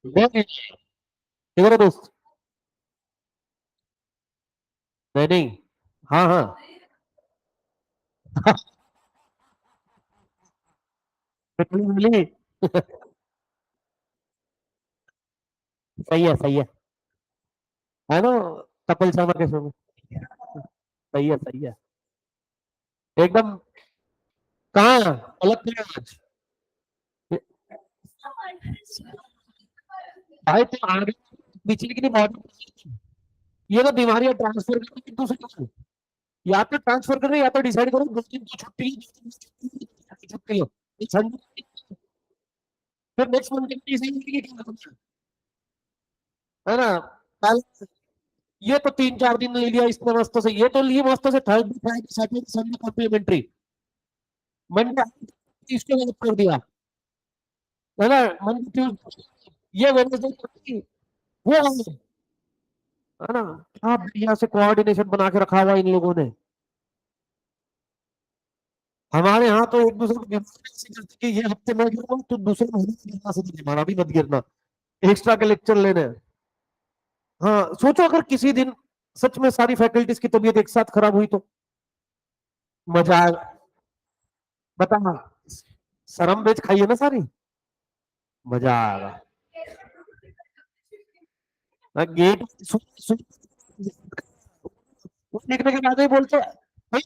नहीं, किधर है दोस्त? नहीं नहीं। हाँ हाँ। कितनी मिली? सही है सही है ना? कपिल शर्मा के शो में। सही है सही है। एकदम। कहाँ अलग थे आज? भाई तो आगे पीछे की नहीं बॉडी। ये तो बीमारियां ट्रांसफर करती हैं एक दूसरे को। या तो ट्रांसफर करो या तो डिसाइड करो दो दिन की छुट्टी लो, 2 दिन की छुट्टी लो। ये संडे फिर नेक्स्ट मंथ की सही है क्या करना है ना? कल ये तो 3 4 दिन ले लिया इसने मस्त से, ये तो लिए मस्त से Thursday Friday Saturday Sunday complimentary. Monday Tuesday को कर दिया है ना? मंडे ट्यूसडे ये वेडनेसडे वो है ना? क्या बढ़िया से कोऑर्डिनेशन बना के रखा हुआ इन लोगों ने। हमारे यहाँ तो एक दूसरे को गिरफ्तार ऐसे करते कि ये हफ्ते में गिर रहा हूँ तो दूसरे महीने में गिरना से हमारा भी मत गिरना। एक्स्ट्रा के लेक्चर लेने हैं। हाँ सोचो अगर किसी दिन सच में सारी फैकल्टीज की तबीयत एक साथ खराब हुई तो मजा आएगा। बता। शरम बेच खाइए ना सारी। मजा आएगा। गेट सुन सुन देखने के बाद ही बोलते हैं, "भाई,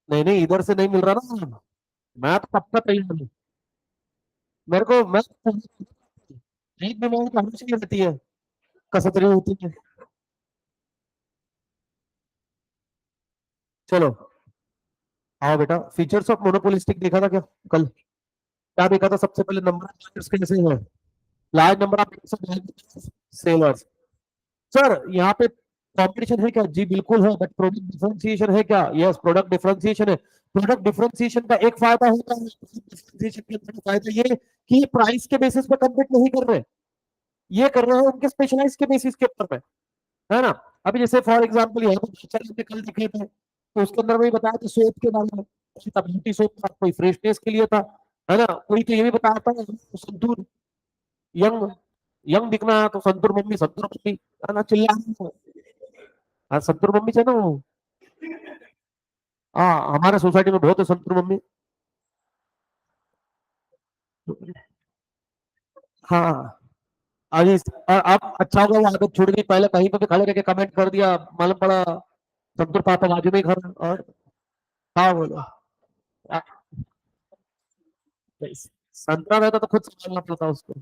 नहीं नहीं इधर से नहीं मिल रहा ना। मैं तो कब का तैयार हूँ। मेरे को मैं एक बीमारी तो हमेशा ही रहती है। कसक रही होती है। चलो आओ बेटा, फीचर्स ऑफ मोनोपोलिस्टिक देखा था क्या कल? क्या देखा था सबसे पहले? नंबर कैसे है? Large number of sellers. Sir यहाँ पे कंपटीशन है क्या? जी बिल्कुल है, बट प्रोडक्ट डिफरेंशिएशन है क्या? यस प्रोडक्ट डिफरेंशिएशन है। प्रोडक्ट डिफरेंशिएशन का एक फायदा होता है, डिफरेंशिएशन के अंदर फायदा ये कि प्राइस के बेसिस पे कम्पीट नहीं कर रहे, ये कर रहे हैं उनके स्पेशलाइज के बेसिस के ऊपर पे, है ना? अभी जैसे फॉर एग्जांपल यहाँ पे हमने कल देखे थे तो उसके अंदर वही बताया था सोप के बारे में। ब्यूटी सोप था, कोई फ्रेशनेस के लिए था, है ना? कोई तो ये भी बताया था संतूर यंग यंग दिखना है तो संतूर मम्मी है ना? चिल्ला हाँ संतूर मम्मी से ना वो। हाँ हमारे सोसाइटी में बहुत है संतूर मम्मी। हाँ अभी अब अच्छा होगा वो आदत छूट गई, पहले कहीं पे भी खड़े रह कमेंट कर दिया, मालूम पड़ा संतूर पापा बाजू में ही घर है। और हाँ बोलो। आ, संतरा रहता तो खुद संभालना पड़ता उसको।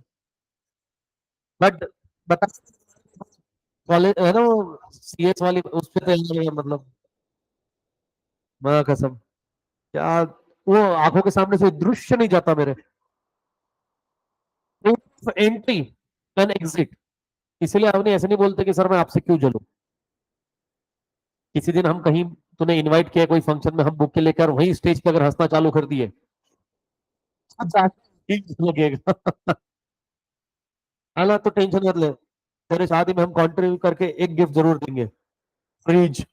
बट बता, कॉलेज है ना वो सीएस वाली उस पे तो मतलब मैं कसम क्या वो आंखों के सामने से दृश्य नहीं जाता मेरे। Entry and exit. इसलिए हमने ऐसे नहीं बोलते कि सर मैं आपसे क्यों जलूं। किसी दिन हम कहीं तूने इनवाइट किया कोई फंक्शन में, हम बुक के लेकर वहीं स्टेज पे अगर हंसना चालू कर दिए अच्छा, ठीक लगेगा। हालांकि तो टेंशन मत ले, तेरे शादी में हम कॉन्ट्रीब्यूट करके एक गिफ्ट जरूर देंगे। फ्रिज।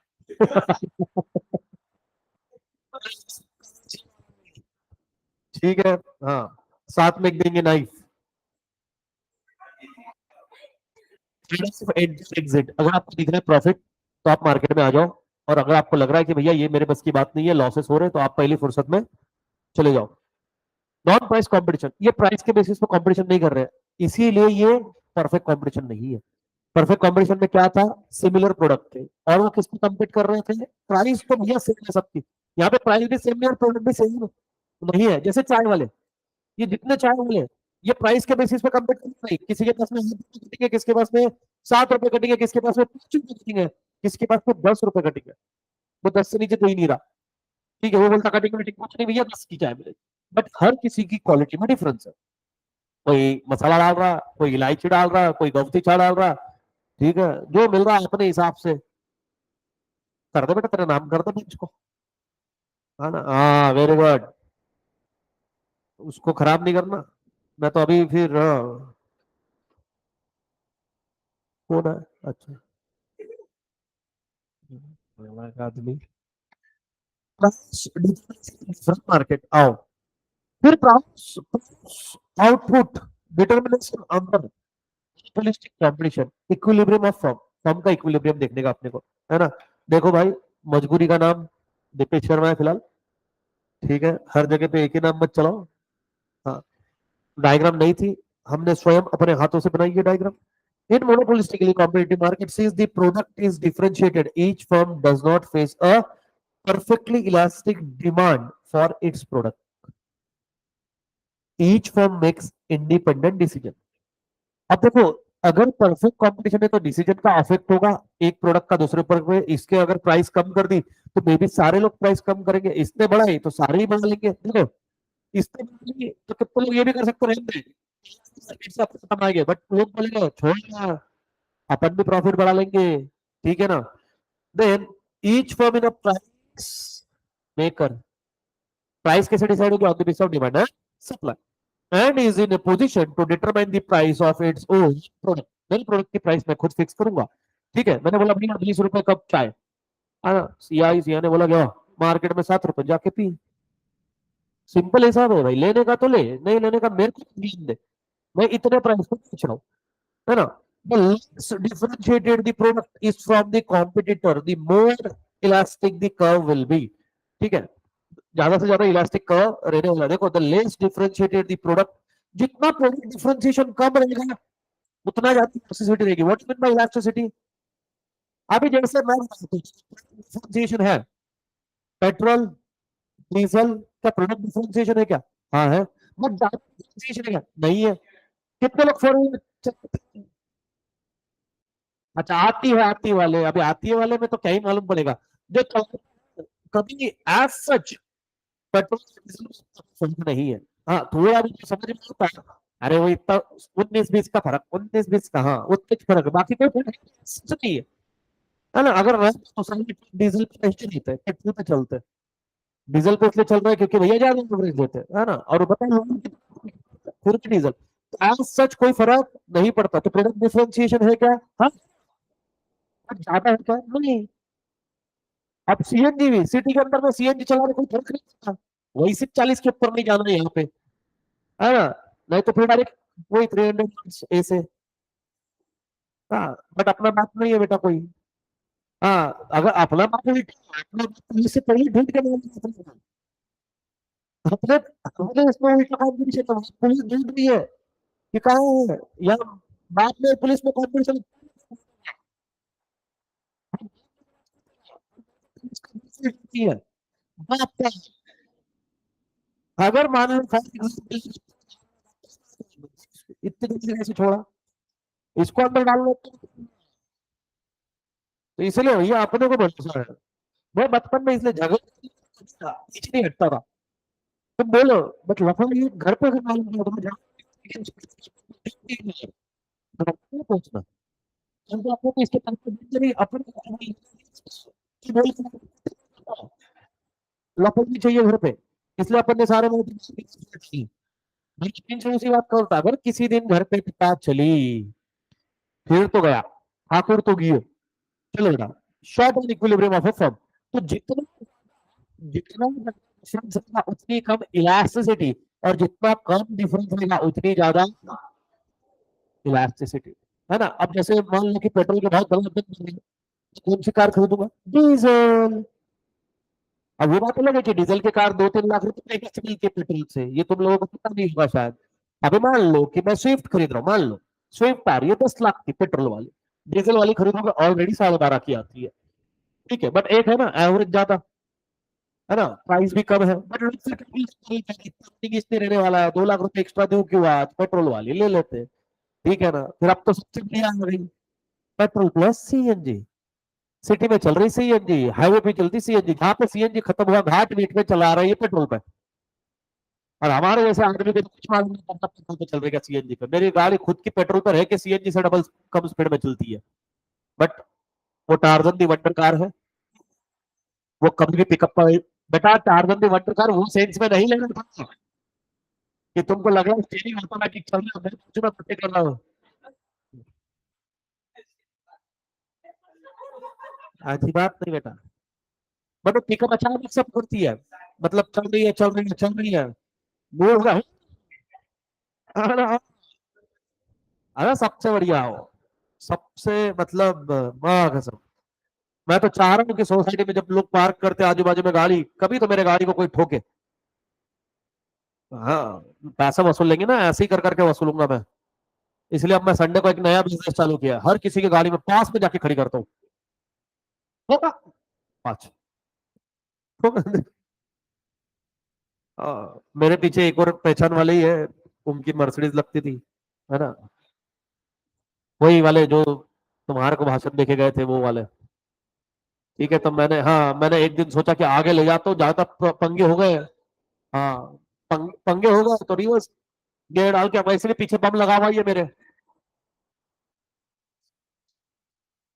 ठीक है। हाँ साथ में एक देंगे नाइफ। एग्जिट, अगर आपको दिख रहा है प्रॉफिट तो आप मार्केट में आ जाओ, और अगर आपको लग रहा है कि भैया ये मेरे बस की बात नहीं है, लॉसेस हो रहे हैं, तो आप पहली फुर्सत में चले जाओ। नॉन प्राइस कंपटीशन, ये प्राइस के बेसिस पर कंपटीशन नहीं कर रहे हैं, इसीलिए ये परफेक्ट कंपटीशन नहीं है। परफेक्ट कंपटीशन में क्या था? सिमिलर प्रोडक्ट थे और वो किसको कम्पीट कर रहे थे? प्राइस तो भैया सेम है सबकी। यहाँ पे प्राइस भी सेम है और प्रोडक्ट भी सेम नहीं है। जैसे चाय वाले, ये जितने चाय वाले हैं, ये प्राइस के बेसिस पे कम्पीट कर रहे हैं। किसी के पास में 8 रुपए कटेंगे, किसके पास में 7 रुपए कटेंगे, किसके पास में 5 रुपए कटेंगे, किसके पास में 10 रुपए कटेंगे। वो 10 से नीचे दे ही नहीं रहा। ठीक है वो बोलता कटिंग वटिंग कुछ नहीं भैया, 10 की चाय मिलेगी। बट हर किसी की क्वालिटी में डिफरेंस है। कोई मसाला डाल रहा, कोई इलायची डाल रहा, कोई गौती चाय डाल रहा। ठीक है, जो मिल रहा है अपने हिसाब से कर दे बेटा, तेरा नाम कर दे बेंच को, है ना? हाँ वेरी गुड। उसको खराब नहीं करना। मैं तो अभी फिर कौन है? अच्छा आदमी। मार्केट आओ। फिर आउटपुट डिटर्मिनेशन अंदर monopolistic competition, equilibrium of firm, firm का इक्विलिब्रियम देखने का अपने को, है ना। देखो भाई, मजबूरी का नाम दीपेश शर्मा है फिलहाल, ठीक है, हर जगह पे एक ही नाम मत चलाओ। हाँ, डायग्राम नहीं थी, हमने स्वयं अपने हाथों से बनाई है diagram. In monopolistically competitive market, since the product is differentiated, each firm does not face a perfectly elastic demand for its product. Each firm makes independent decision. अब देखो, अगर परफेक्ट कंपटीशन है तो डिसीजन का अफेक्ट होगा एक product का दूसरे प्रोडक्ट में। इसके अगर प्राइस कम कर दी तो मे भी सारे लोग प्राइस कम करेंगे, इसने बढ़ाई तो सारे ही बढ़ा लेंगे। देखो, इसने बढ़ाई तो कितने लोग ये भी कर सकते रहेंगे, कमाएंगे, बट लोग बोलेंगे छोड़, अपन भी प्रॉफिट बढ़ा लेंगे, ठीक है ना। Then each firm in a price maker, price कैसे डिसाइड होगी, on the basis of demand and supply, and is in a position to determine the price of its own product. मेरे प्रोडक्ट की price मैं खुद fix करूंगा, ठीक है। मैंने बोला भैया 20 रुपए कप चाय, सिया ने बोला गया मार्केट में 7 रुपए, जाके पी। सिंपल हिसाब है भाई, लेने का तो ले, नहीं लेने का मेरे को दे, मैं इतने प्राइस पे बेच रहा हूँ, है ना। The less differentiated the product is from the competitor, the more elastic the curve will be, ठीक है। ज्यादा से ज्यादा इलास्टिक कर्व रहने वाला। देखो, the less differentiated the product, जितना प्रोडक्ट डिफरेंशिएशन कम रहेगा उतना ज्यादा इलास्टिसिटी रहेगी। व्हाट मीन बाय इलास्टिसिटी, अभी जैसे मैं डिफरेंशिएशन है, पेट्रोल डीजल का प्रोडक्ट डिफरेंशिएशन है क्या? हाँ है, बट ज्यादा डिफरेंशिएशन है क्या? नहीं है। कितने लोग फोर, अच्छा आती वाले, अभी आती वाले में तो क्या ही मालूम पड़ेगा। देखो, कभी एज सच पेट्रोल फर्क नहीं है। हाँ, थोड़ा भी तो समझ में आता है, अरे वो इतना 19-20 का फर्क, 19-20 का, हाँ उतना ही फर्क है, बाकी कोई फर्क नहीं है ना। अगर रहे तो सारे डीजल पे नहीं चलते, पेट्रोल पे चलते। डीजल पे इसलिए चल रहा है क्योंकि भैया ज्यादा एवरेज देते हैं, है ना, और बताए फिर डीजल, एज सच कोई फर्क नहीं पड़ता। तो प्रोडक्ट डिफरेंशिएशन है क्या? हाँ, ज्यादा है क्या? नहीं। अब सीएनजी भी सिटी के अंदर में सीएनजी चला रहे, कोई फर्क नहीं पड़ता, वही सिर्फ 40 के ऊपर नहीं जाना है यहाँ पे, है ना। नहीं तो फिर डायरेक्ट वही 300 ऐसे। हाँ, बट अपना बात नहीं है बेटा कोई। हाँ, अगर अपना बात है, अपना बात पुलिस से पहले ढूंढ के मालूम, अपने अपने इसमें उल्टा कॉम्पिटिशन, तो पुलिस ढूंढ रही है कि कहाँ है, या बाद में पुलिस में कॉम्पिटिशन है। बात क्या है? अगर मान लो इतने दिन से कैसे छोड़ा, इसको अंदर डाल लो, तो इसलिए भैया अपने को भरोसा है। मैं बचपन में इसलिए झगड़ पीछे नहीं हटता था। तुम बोलो, बट लफड़ा ये घर पे अगर मालूम पड़ा तो मैं पूछना, क्योंकि आपको तो इसके पीछे अपने लफड़ भी चाहिए घर पे, इसलिए अपन ने सारे लेकिन से उसी बात करता, अगर किसी दिन घर पे पता चली फिर तो गया, ठाकुर तो गियो, चलेगा। Short and equilibrium of A firm, तो जितना जितना डिफरेंस रहेगा उतनी कम इलास्टिसिटी, और जितना कम डिफरेंस रहेगा उतनी ज्यादा इलास्टिसिटी, है ना। अब जैसे मान लो कि पेट्रोल के बहुत बड़ा बिल, कौन सी कार खरीदूंगा? डीजल। अब वो बात अलग है कि डीजल की कार 2-3 लाख रुपए महंगी से मिलती है पेट्रोल से, ये तुम लोगों को पता नहीं होगा शायद। अभी मान लो कि मैं स्विफ्ट खरीद रहा हूँ, मान लो स्विफ्ट आ रही है 10 लाख की पेट्रोल वाली, डीजल वाली खरीदूंगा ऑलरेडी 12.5 की आती है, ठीक है। बट एक है ना एवरेज ज्यादा, है ना, प्राइस भी कम है, बट लोग फिर किसने रहने वाला है, 2 लाख रुपए एक्स्ट्रा दो क्यों, आज पेट्रोल वाली ले लेते हैं, ठीक है ना। फिर अब तो सबसे बढ़िया आ गई पेट्रोल प्लस सीएनजी, सिटी में चल रही सीएनजी, हाईवे पे चलती सीएनजी, जहां पे सीएनजी खत्म हुआ घाट बीट में चला रही है पेट्रोल पे। और हमारे जैसे आदमी को तो कुछ मालूम नहीं पड़ता पेट्रोल पे चल रही है सीएनजी पे। मेरी गाड़ी खुद की पेट्रोल पर है कि सीएनजी से डबल कम स्पीड में चलती है, बट वो टार्जन दी वंडर कार है, वो कभी भी पिकअप पर। बेटा टार्जन दी वंडर कार वो सेंस में नहीं लेना था कि तुमको लग रहा है स्टीयरिंग ऑटोमेटिक चल रहा है, मैं पट्टे कर रहा हूँ। ऐसी बात नहीं बेटा, बट पिकअप अचानक सब करती है, मतलब चल रही है चल रही है चल रही है, मूड होगा। अरे सबसे बढ़िया हो, सबसे मतलब माँ कसम। मैं तो चाह रहा हूँ कि सोसाइटी में जब लोग पार्क करते आजू बाजू में गाड़ी, कभी तो मेरे गाड़ी को कोई ठोके। हाँ, पैसा वसूल लेंगे ना, ऐसे ही कर करके वसूलूंगा मैं। इसलिए अब मैं संडे को एक नया बिजनेस चालू किया, हर किसी की गाड़ी में पास में जाके खड़ी करता हूँ। होगा 5। मेरे पीछे एक और पहचान वाले ही है, उनकी मर्सिडीज लगती थी, है ना, वही वाले जो तुम्हारे को भाषण देके गए थे, वो वाले। ठीक है, तो मैंने एक दिन सोचा कि आगे ले जाता हूँ, ज्यादा पंगे हो गए। हाँ, पंगे हो गए तो रिवर्स गियर डाल के, अब इसलिए पीछे बम लगा हुआ ही है मेरे,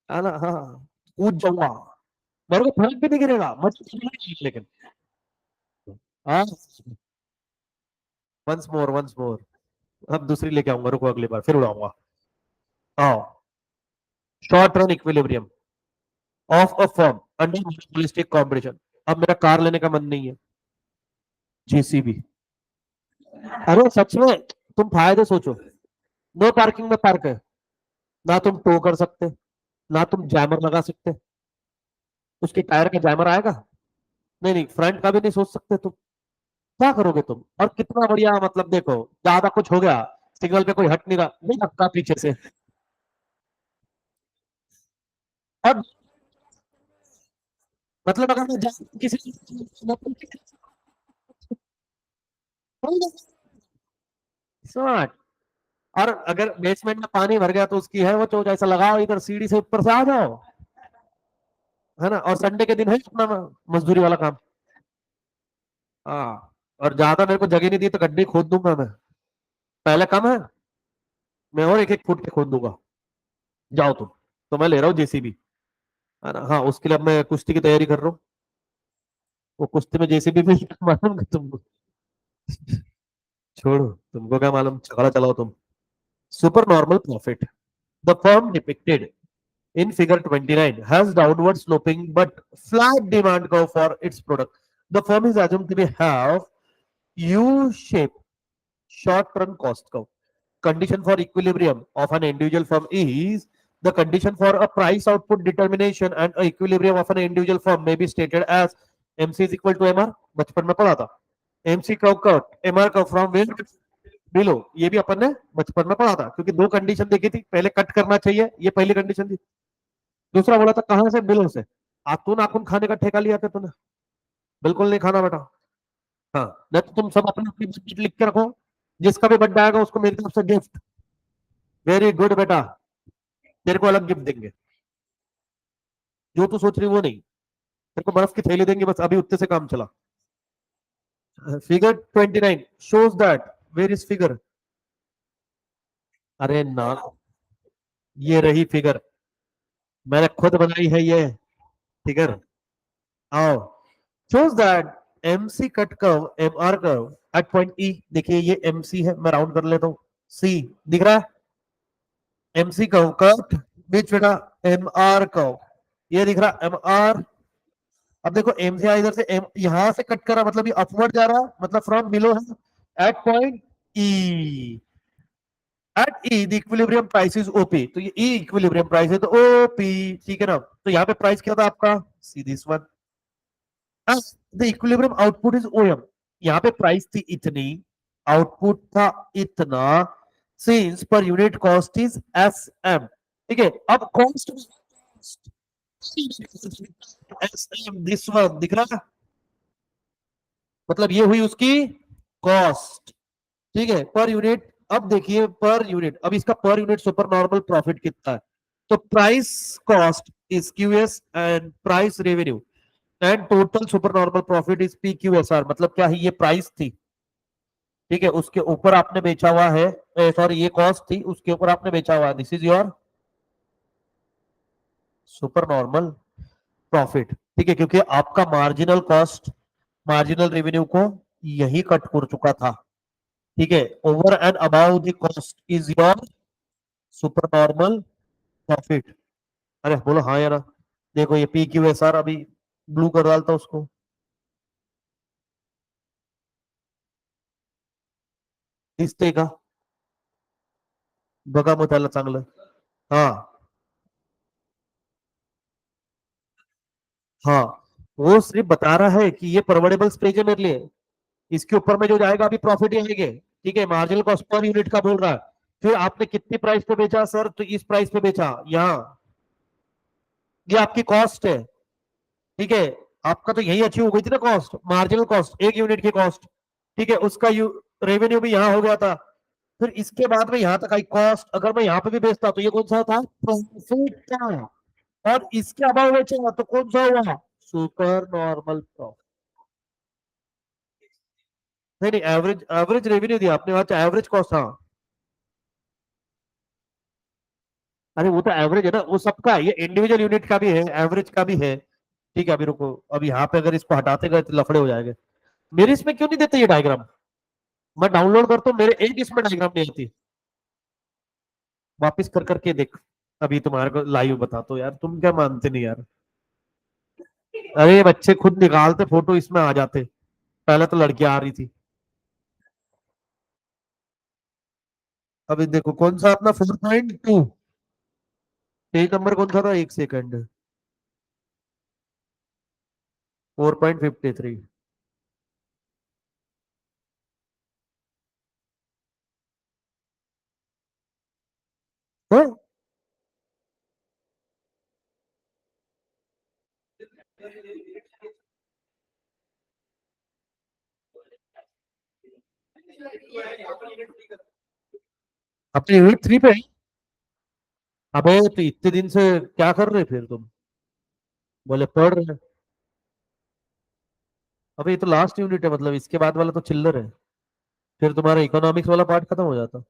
है ना। हाँ, कूद जाऊंगा, मेरे को फर्क भी नहीं गिरेगा, मजा तो आएगी, लेकिन हाँ, वंस मोर, अब दूसरी लेके आऊंगा, रुको अगली बार फिर उड़ाऊंगा। हाँ, short run equilibrium of a firm under monopolistic competition. अब मेरा कार लेने का मन नहीं है, जेसीबी। अरे सच में, तुम फायदे सोचो, नो पार्किंग में पार्क है, ना तुम टो कर सकते, ना तुम जैमर लगा सकते, उसके टायर का जैमर आएगा, नहीं नहीं, फ्रंट का भी नहीं सोच सकते तुम, क्या करोगे तुम। और कितना बढ़िया, मतलब देखो, ज्यादा कुछ हो गया, सिग्नल पे कोई हट नहीं रहा, नहीं धक्का पीछे से। और मतलब अगर मैं किसी स्मार्ट, और अगर बेसमेंट में पानी भर गया तो उसकी है वो चोट, ऐसा लगाओ इधर सीढ़ी से ऊपर से आ जाओ, है ना। और संडे के दिन है अपना मजदूरी वाला काम। हाँ, और ज्यादा मेरे को जगह नहीं दी तो गड्ढे खोद दूंगा मैं, पहले कम है, मैं और एक एक फुट के खोद दूंगा, जाओ तुम। तो मैं ले रहा हूँ जेसीबी, है ना। हाँ, उसके लिए अब मैं कुश्ती की तैयारी कर रहा हूँ, वो कुश्ती में जेसीबी भी मालूम तुमको। छोड़ो, तुमको क्या मालूम, झगड़ा चलाओ तुम। Super normal profit, the firm depicted in figure 29 has downward sloping but flat demand curve for its product. The firm is assumed to be have U-shaped short-run cost curve. Condition for equilibrium of an individual firm is the condition for a price output determination and a equilibrium of an individual firm may be stated as MC is equal to MR. बचपन में पढ़ा था, MC curve cut, MR curve from where below, ये भी अपन ने बचपन में पढ़ा था, क्योंकि दो कंडीशन देखी थी, पहले कट करना चाहिए, ये पहली कंडीशन थी। दूसरा बोला था कहां से, बिलों से। तू नाखून खाने का ठेका लिया था तूने, बिल्कुल नहीं खाना बेटा। हाँ, नहीं तो तुम सब अपनी अपनी बजट लिख के रखो, जिसका भी बर्थडे आएगा उसको मेरी तरफ से गिफ्ट। वेरी गुड बेटा, तेरे को अलग गिफ्ट देंगे, जो तू सोच रही वो नहीं, तेरे को बर्फ की थैली देंगे, बस अभी उत्ते से काम चला। Figure 29 shows that, where is figure, अरे ना, ये रही फिगर, मैंने खुद बनाई है ये फिगर। आओ, shows that MC cut curve, MR curve at point E, देखिए ये MC है, मैं राउंड कर लेता हूं, C दिख रहा है, MC कर्व कट बीच बेटा, MR कर्व ये दिख रहा MR। अब देखो M से इधर से M यहां से कट करा, मतलब ये अपवर्ड जा रहा, मतलब फ्रॉम बिलो है at point E, at E the equilibrium price is OP, तो ये E इक्विलिब्रियम प्राइस है तो OP, ठीक है ना। तो यहाँ पे प्राइस क्या था आपका, see this one, the equilibrium output is OM, यहाँ पे प्राइस थी इतनी, आउटपुट था इतना, सिंस पर यूनिट कॉस्ट इज SM, ठीक है। अब कॉस्ट SM दिस वन दिख रहा है, मतलब ये हुई उसकी कॉस्ट, ठीक है, पर यूनिट। अब देखिए पर यूनिट, अब इसका per unit super normal profit कितना है, तो price cost is QS and price revenue and total super normal profit is PQSR, मतलब क्या है, ये प्राइस थी, ठीक है, उसके ऊपर आपने बेचा हुआ है, सॉरी ये कॉस्ट थी, उसके ऊपर आपने बेचा हुआ है, this is your super normal profit, ठीक है, क्योंकि आपका मार्जिनल कॉस्ट मार्जिनल रेवेन्यू को यही कट कर चुका था, ठीक है। Over and about the cost is your super normal profit. अरे बोलो हाँ या ना, देखो ये PQSR अभी ब्लू कर डालता उसको, दिसते का? बघा मग त्याला चांगलं. हाँ हाँ, वो सिर्फ बता रहा है कि ये परवडेबल स्टेज है मेरे लिए, इसके ऊपर में जो जाएगा अभी प्रॉफिट ही आएंगे. ठीक है, मार्जिनल कॉस्ट पर यूनिट का बोल रहा है. फिर आपने कितनी प्राइस पे बेचा सर? तो इस प्राइस पे बेचा. यहाँ ये आपकी कॉस्ट है. ठीक है, आपका तो यही अचीव हो गई थी ना कॉस्ट, मार्जिनल कॉस्ट एक यूनिट की कॉस्ट. ठीक है, उसका रेवेन्यू भी यहाँ हो गया था. फिर इसके बाद में यहाँ तक आई कॉस्ट. अगर मैं यहाँ पे भी बेचता तो ये कौन सा था? प्रॉफिट था. और इसके अलावा बेचा तो कौन सा हुआ? Super normal profit. नहीं नहीं, एवरेज एवरेज रेवेन्यू दिया आपने. अच्छा, एवरेज कॉस्ट. हाँ, अरे वो तो एवरेज है ना, वो सबका है. ये इंडिविजुअल यूनिट का भी है, एवरेज का भी है. ठीक है, अभी रुको. अब यहाँ पे अगर इसको हटाते गए तो लफड़े हो जाएंगे. मेरे इसमें क्यों नहीं देते ये डायग्राम? मैं डाउनलोड करता हूँ, मेरे एक इसमें डायग्राम नहीं आती. वापिस कर करके देख. अभी तुम्हारे को लाइव बताता हूँ यार, तुम क्या मानते नहीं यार. अरे बच्चे खुद निकालते फोटो, इसमें आ जाते. पहले तो लड़कियां आ रही थी. अभी देखो कौन सा अपना 4.2. पेज नंबर कौन सा था? एक सेकंड. 4.53. अपने यूनिट 3 पे. अबे तो इतने दिन से क्या कर रहे फिर तुम? बोले पढ़ रहे हैं. अबे ये तो लास्ट यूनिट है, मतलब इसके बाद वाला तो चिल्लर है. फिर तुम्हारा इकोनॉमिक्स वाला पार्ट खत्म हो जाता.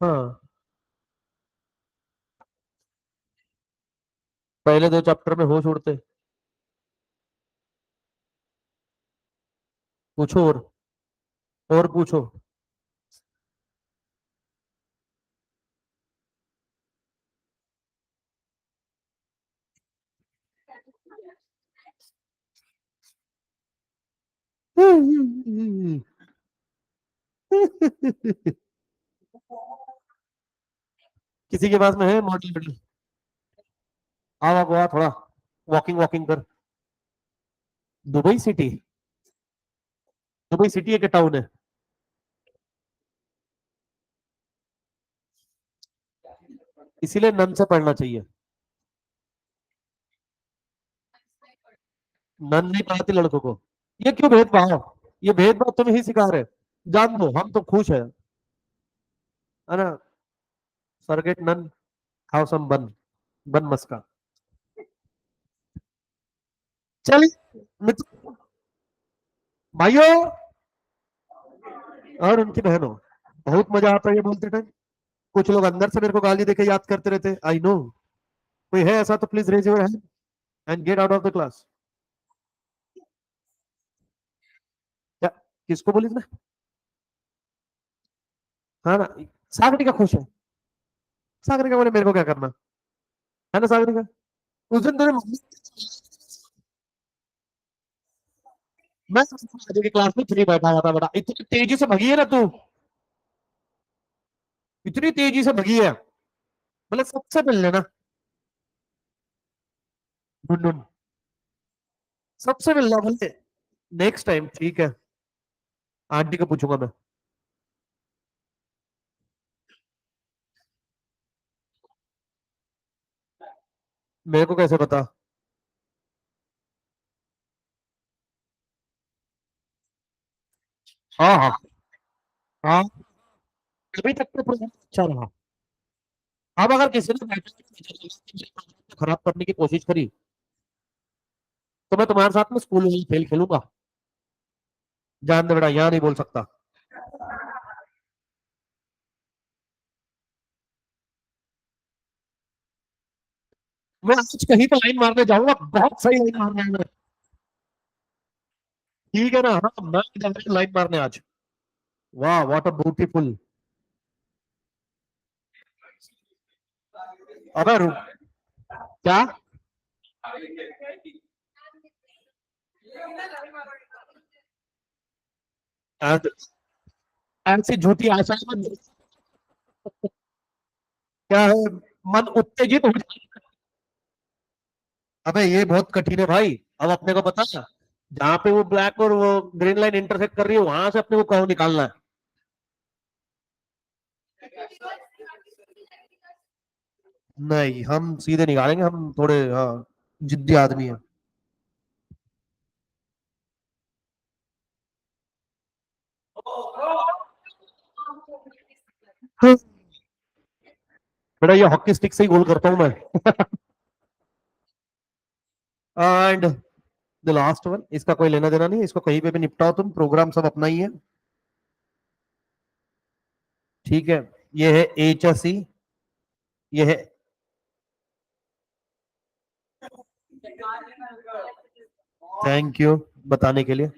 हाँ, पहले दो चैप्टर में होश उड़ते. पूछो और पूछो. किसी के पास में है मॉडल? आओ आओ आओ, थोड़ा वॉकिंग वॉकिंग कर. Dubai city? दुबई सिटी है कि टाउन है? इसीलिए नन से पढ़ना चाहिए. नन नहीं पढ़ाती लड़कों को. ये क्यों भेदभाव? ये भेदभाव तुम ही सिखा रहे. जान दो, हम तो खुश है. है ना? फॉरगेट नन, हाउ सम बन. बन मस्का. चलिए मित्र, भाइयों और उनकी बहनों, बहुत मजा आता है ये बोलते टाइम. कुछ लोग अंदर से मेरे को गाली देके याद करते रहते. I know. कोई है ऐसा तो please raise your hand and get out of the class. क्या? किसको बोली ना? हाँ ना. सागरिका खुश है. सागरिका बोले मेरे को क्या करना. है ना सागरिका? उस दिन तेरे मम्मी, मैं आज की क्लास में फ्री बैठा हुआ था बेटा, इतनी तेजी से भगी है ना तू. इतनी तेजी से भगी है. मतलब सबसे मिल लेना. ढूंढ. सबसे मिलना भले. नेक्स्ट टाइम ठीक है. आंटी को पूछूंगा मैं. मेरे को कैसे पता? हाँ हाँ हाँ. अभी तक तो प्रोग्राम अच्छा रहा. अब अगर किसी ने बैठे खराब करने की कोशिश करी तो मैं तुम्हारे साथ में स्कूल में खेल खेलूंगा. जान दे बेटा, यहाँ नहीं बोल सकता. मैं आज कहीं तो लाइन मारने जाऊंगा, बहुत सही लाइन मारने है. ठीक है ना? हाँ, मैं लाइन मारने आज. वाह, व्हाट अ ब्यूटीफुल. अबे क्या? ऐसी झूठी आशाएं मत, क्या है, मन उत्तेजित हो जाए। अबे ये बहुत कठिन है भाई। अब अपने को पता है जहां पे वो ब्लैक और वो ग्रीन लाइन इंटरसेक्ट कर रही है वहां से अपने को कहो निकालना है। नहीं हम सीधे निकालेंगे, हम थोड़े हाँ जिद्दी आदमी है। बेटा ये हॉकी स्टिक से ही गोल करता हूं मैं। एंड द लास्ट वन, इसका कोई लेना देना नहीं, इसको कहीं पे भी निपटाओ तुम, प्रोग्राम सब अपना ही है। ठीक है, ये है एच सी, ये है। थैंक यू बताने के लिए।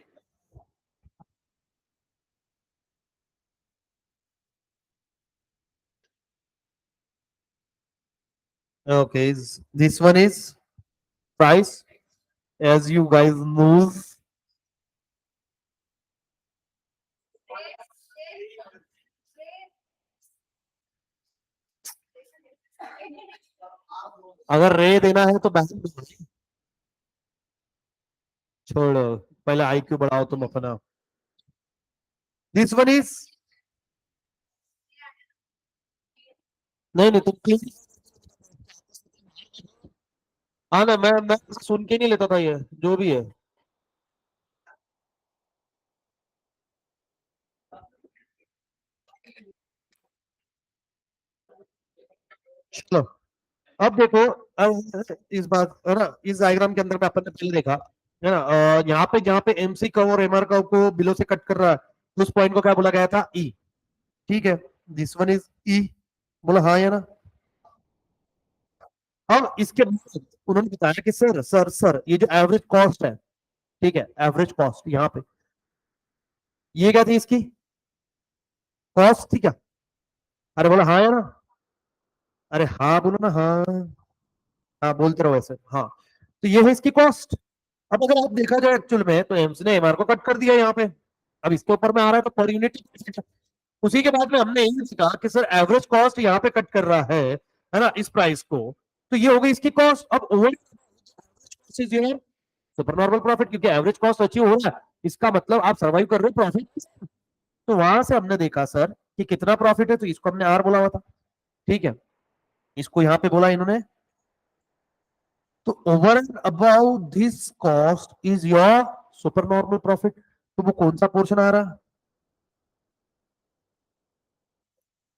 Okay, this one is price as you guys knows। अगर रे देना है तो बैंक छोड़ो, पहले आईक्यू बढ़ाओ तुम अपना। दिस वन इज, नहीं नहीं तुम प्लीज। हाँ ना, मैं सुन के नहीं लेता था ये जो भी है। चलो अब देखो, अब इस बात है ना, इस डायग्राम के अंदर में अपन ने पहले देखा है ना, यहाँ पे जहाँ पे एमसी कर्व और एमआर कर्व को बिलो से कट कर रहा है, तो उस पॉइंट को क्या बोला गया था, ई। ठीक है, दिस वन इज ई, बोला हाँ या ना। अब इसके बाद उन्होंने बताया कि सर सर सर ये जो एवरेज कॉस्ट है, ठीक है, एवरेज कॉस्ट यहाँ पे, ये क्या थी इसकी कॉस्ट थी क्या। अरे बोला हाँ या ना, अरे हाँ बोलो ना हाँ। हाँ बोलते रहो ऐसे हाँ। तो ये है इसकी कॉस्ट। अब अगर आप देखा जाए एक्चुअल में तो एम्स ने एमआर को कट कर दिया यहाँ पे। अब इसके ऊपर में आ रहा है तो पर यूनिट। उसी के बाद में हमने यही सीखा कि सर एवरेज कॉस्ट यहाँ पे कट कर रहा है ना, इस प्राइस को। तो ये हो गई इसकी कॉस्ट। अब ओवर सुपर नॉर्मल प्रॉफिट, क्योंकि एवरेज कॉस्ट अचीव हो रहा है, इसका मतलब आप सर्वाइव कर रहे हो प्रॉफिट। तो वहां से हमने देखा सर कि कितना प्रॉफिट है, तो इसको हमने आर बोला हुआ था। ठीक है, इसको यहाँ पे बोला इन्होंने। तो over and about this cost is your super normal profit. तो वो कौन सा पोर्शन आ रहा है।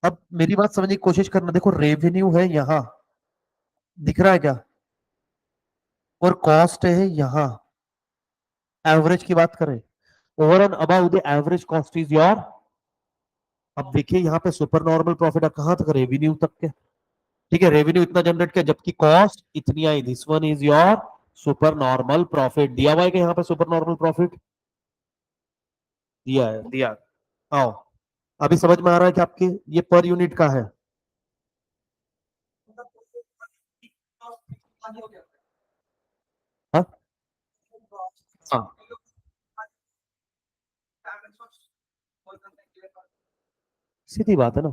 अब मेरी बात समझने की कोशिश करना, देखो रेवेन्यू है यहां, दिख रहा है क्या, और कॉस्ट है यहां। एवरेज की बात करें, over and about the average cost is your. अब देखिए यहाँ पे सुपर नॉर्मल प्रॉफिट कहां तक, रेवेन्यू तक के। ठीक है, रेवेन्यू इतना जनरेट किया जबकि कॉस्ट इतनी आई, this one is your super normal profit. दिया हुआ है कि यहाँ पे सुपर नॉर्मल प्रॉफिट दिया है, दिया। आओ, अभी समझ में आ रहा है कि आपके ये पर यूनिट का है। हाँ हाँ, सीधी बात है ना।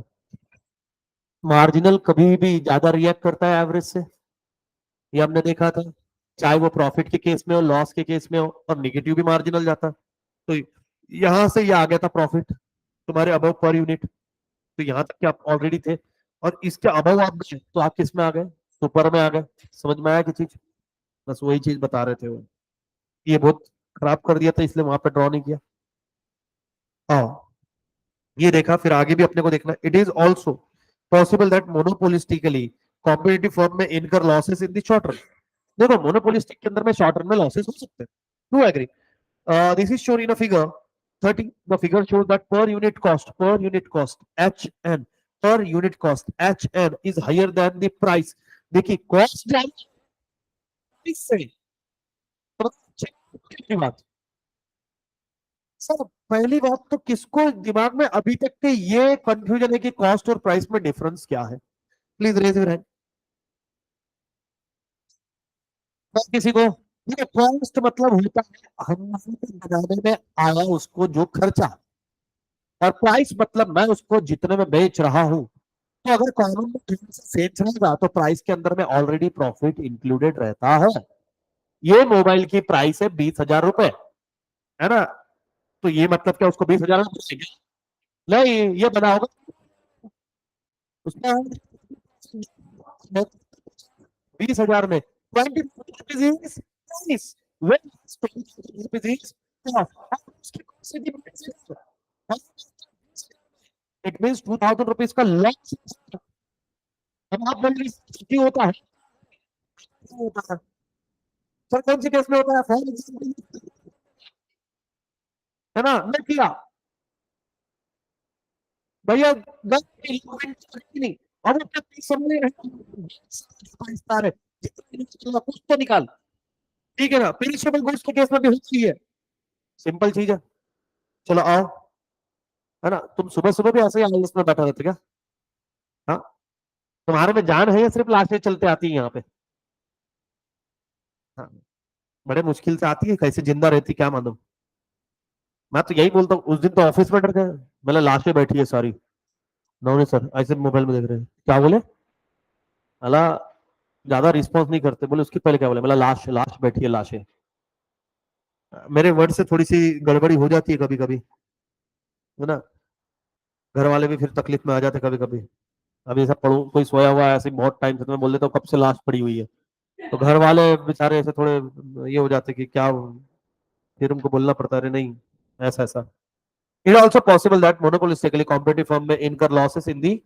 मार्जिनल कभी भी ज्यादा रिएक्ट करता है एवरेज से, ये हमने देखा था। चाहे वो प्रॉफिट के केस में हो, लॉस के केस में हो, और निगेटिव भी मार्जिनल जाता है। तो यहां से ये आ गया था प्रॉफिट तुम्हारे अबव पर यूनिट। तो यहाँ तक कि आप ऑलरेडी थे, और इसके अबव आप गए तो आप किस में आ गए, सुपर में आ गए। समझ में आया कि चीज, बस वही चीज बता रहे थे वो। ये बहुत खराब कर दिया था इसलिए वहां पे ड्रॉ नहीं किया। हाँ, ये देखा, फिर आगे भी अपने को देखना। It is also possible that monopolistically competitive firm may incur losses in the short run. देखो मोनोपोलिस्टिक के अंदर में शॉर्ट रन में लॉसेस हो सकते हैं, to agree. This is shown in a figure 30। The figure shows that per unit cost H N, per unit cost H N is higher than the price. देखिए cost से बात। Sir पहली बात तो किसको दिमाग में अभी तक के ये कंफ्यूजन है कि कॉस्ट और प्राइस में डिफरेंस क्या है, प्लीज रेज योर हैंड। किसी को, देखो कॉस्ट मतलब होता है हमारे बनाने में आया उसको जो खर्चा, और प्राइस मतलब मैं उसको जितने में बेच रहा हूं, तो अगर कानून में सेल चलेगा तो प्राइस के अंदर में ऑलरेडी प्रॉफिट इंक्लूडेड रहता है। ये मोबाइल की प्राइस है 20,000 रुपए, है ना? तो ये मतलब क्या उसको 20,000 नहीं, ये बना होगा उसका 20,000 में 20 इट मीन 2,000 रुपीज का लॉस। अब आप बोल रही होता है, होता है सर, कौन सी केस में होता है? फॉर एग्जाम्पल, है ना, मैं किया भैया नहीं, अब वो क्या समझ रहे कुछ तो निकाल, ठीक है ना? पेरिशेबल गुड्स के केस में भी होती है, सिंपल चीज है। चलो आओ, है ना? तुम सुबह सुबह भी ऐसे ही आईएएस में बैठा रहते क्या? हाँ, तुम्हारे में जान है या सिर्फ लाशें चलते आती है यहाँ पे? हाँ, बड़े मुश्किल से आती है, कैसे जिंदा रहती क्या मालूम। मैं तो यही बोलता हूँ, उस दिन तो ऑफिस में डर गए, मतलब लाशें बैठी है सारी। नहीं सर, ऐसे मोबाइल में देख रहे हैं क्या बोले? अला, ज्यादा रिस्पॉन्स नहीं करते, बोले उसकी पहले क्या बोले, मतलब लाश लाश बैठी है, लाशें। मेरे वर्ड से थोड़ी सी गड़बड़ी हो जाती है कभी कभी, है ना? घर वाले भी फिर तकलीफ में आ जाते कभी कभी। अभी ऐसा पढ़ू, कोई सोया हुआ है ऐसे बहुत टाइम से, तो मैं बोल देता हूँ कब से लाश पड़ी हुई है, तो घर वाले बेचारे ऐसे थोड़े ये हो जाते कि क्या, फिर उनको बोलना पड़ता है, अरे नहीं, ऐसा ऐसा। It also possible that monopolistically competitive firm may incur losses in the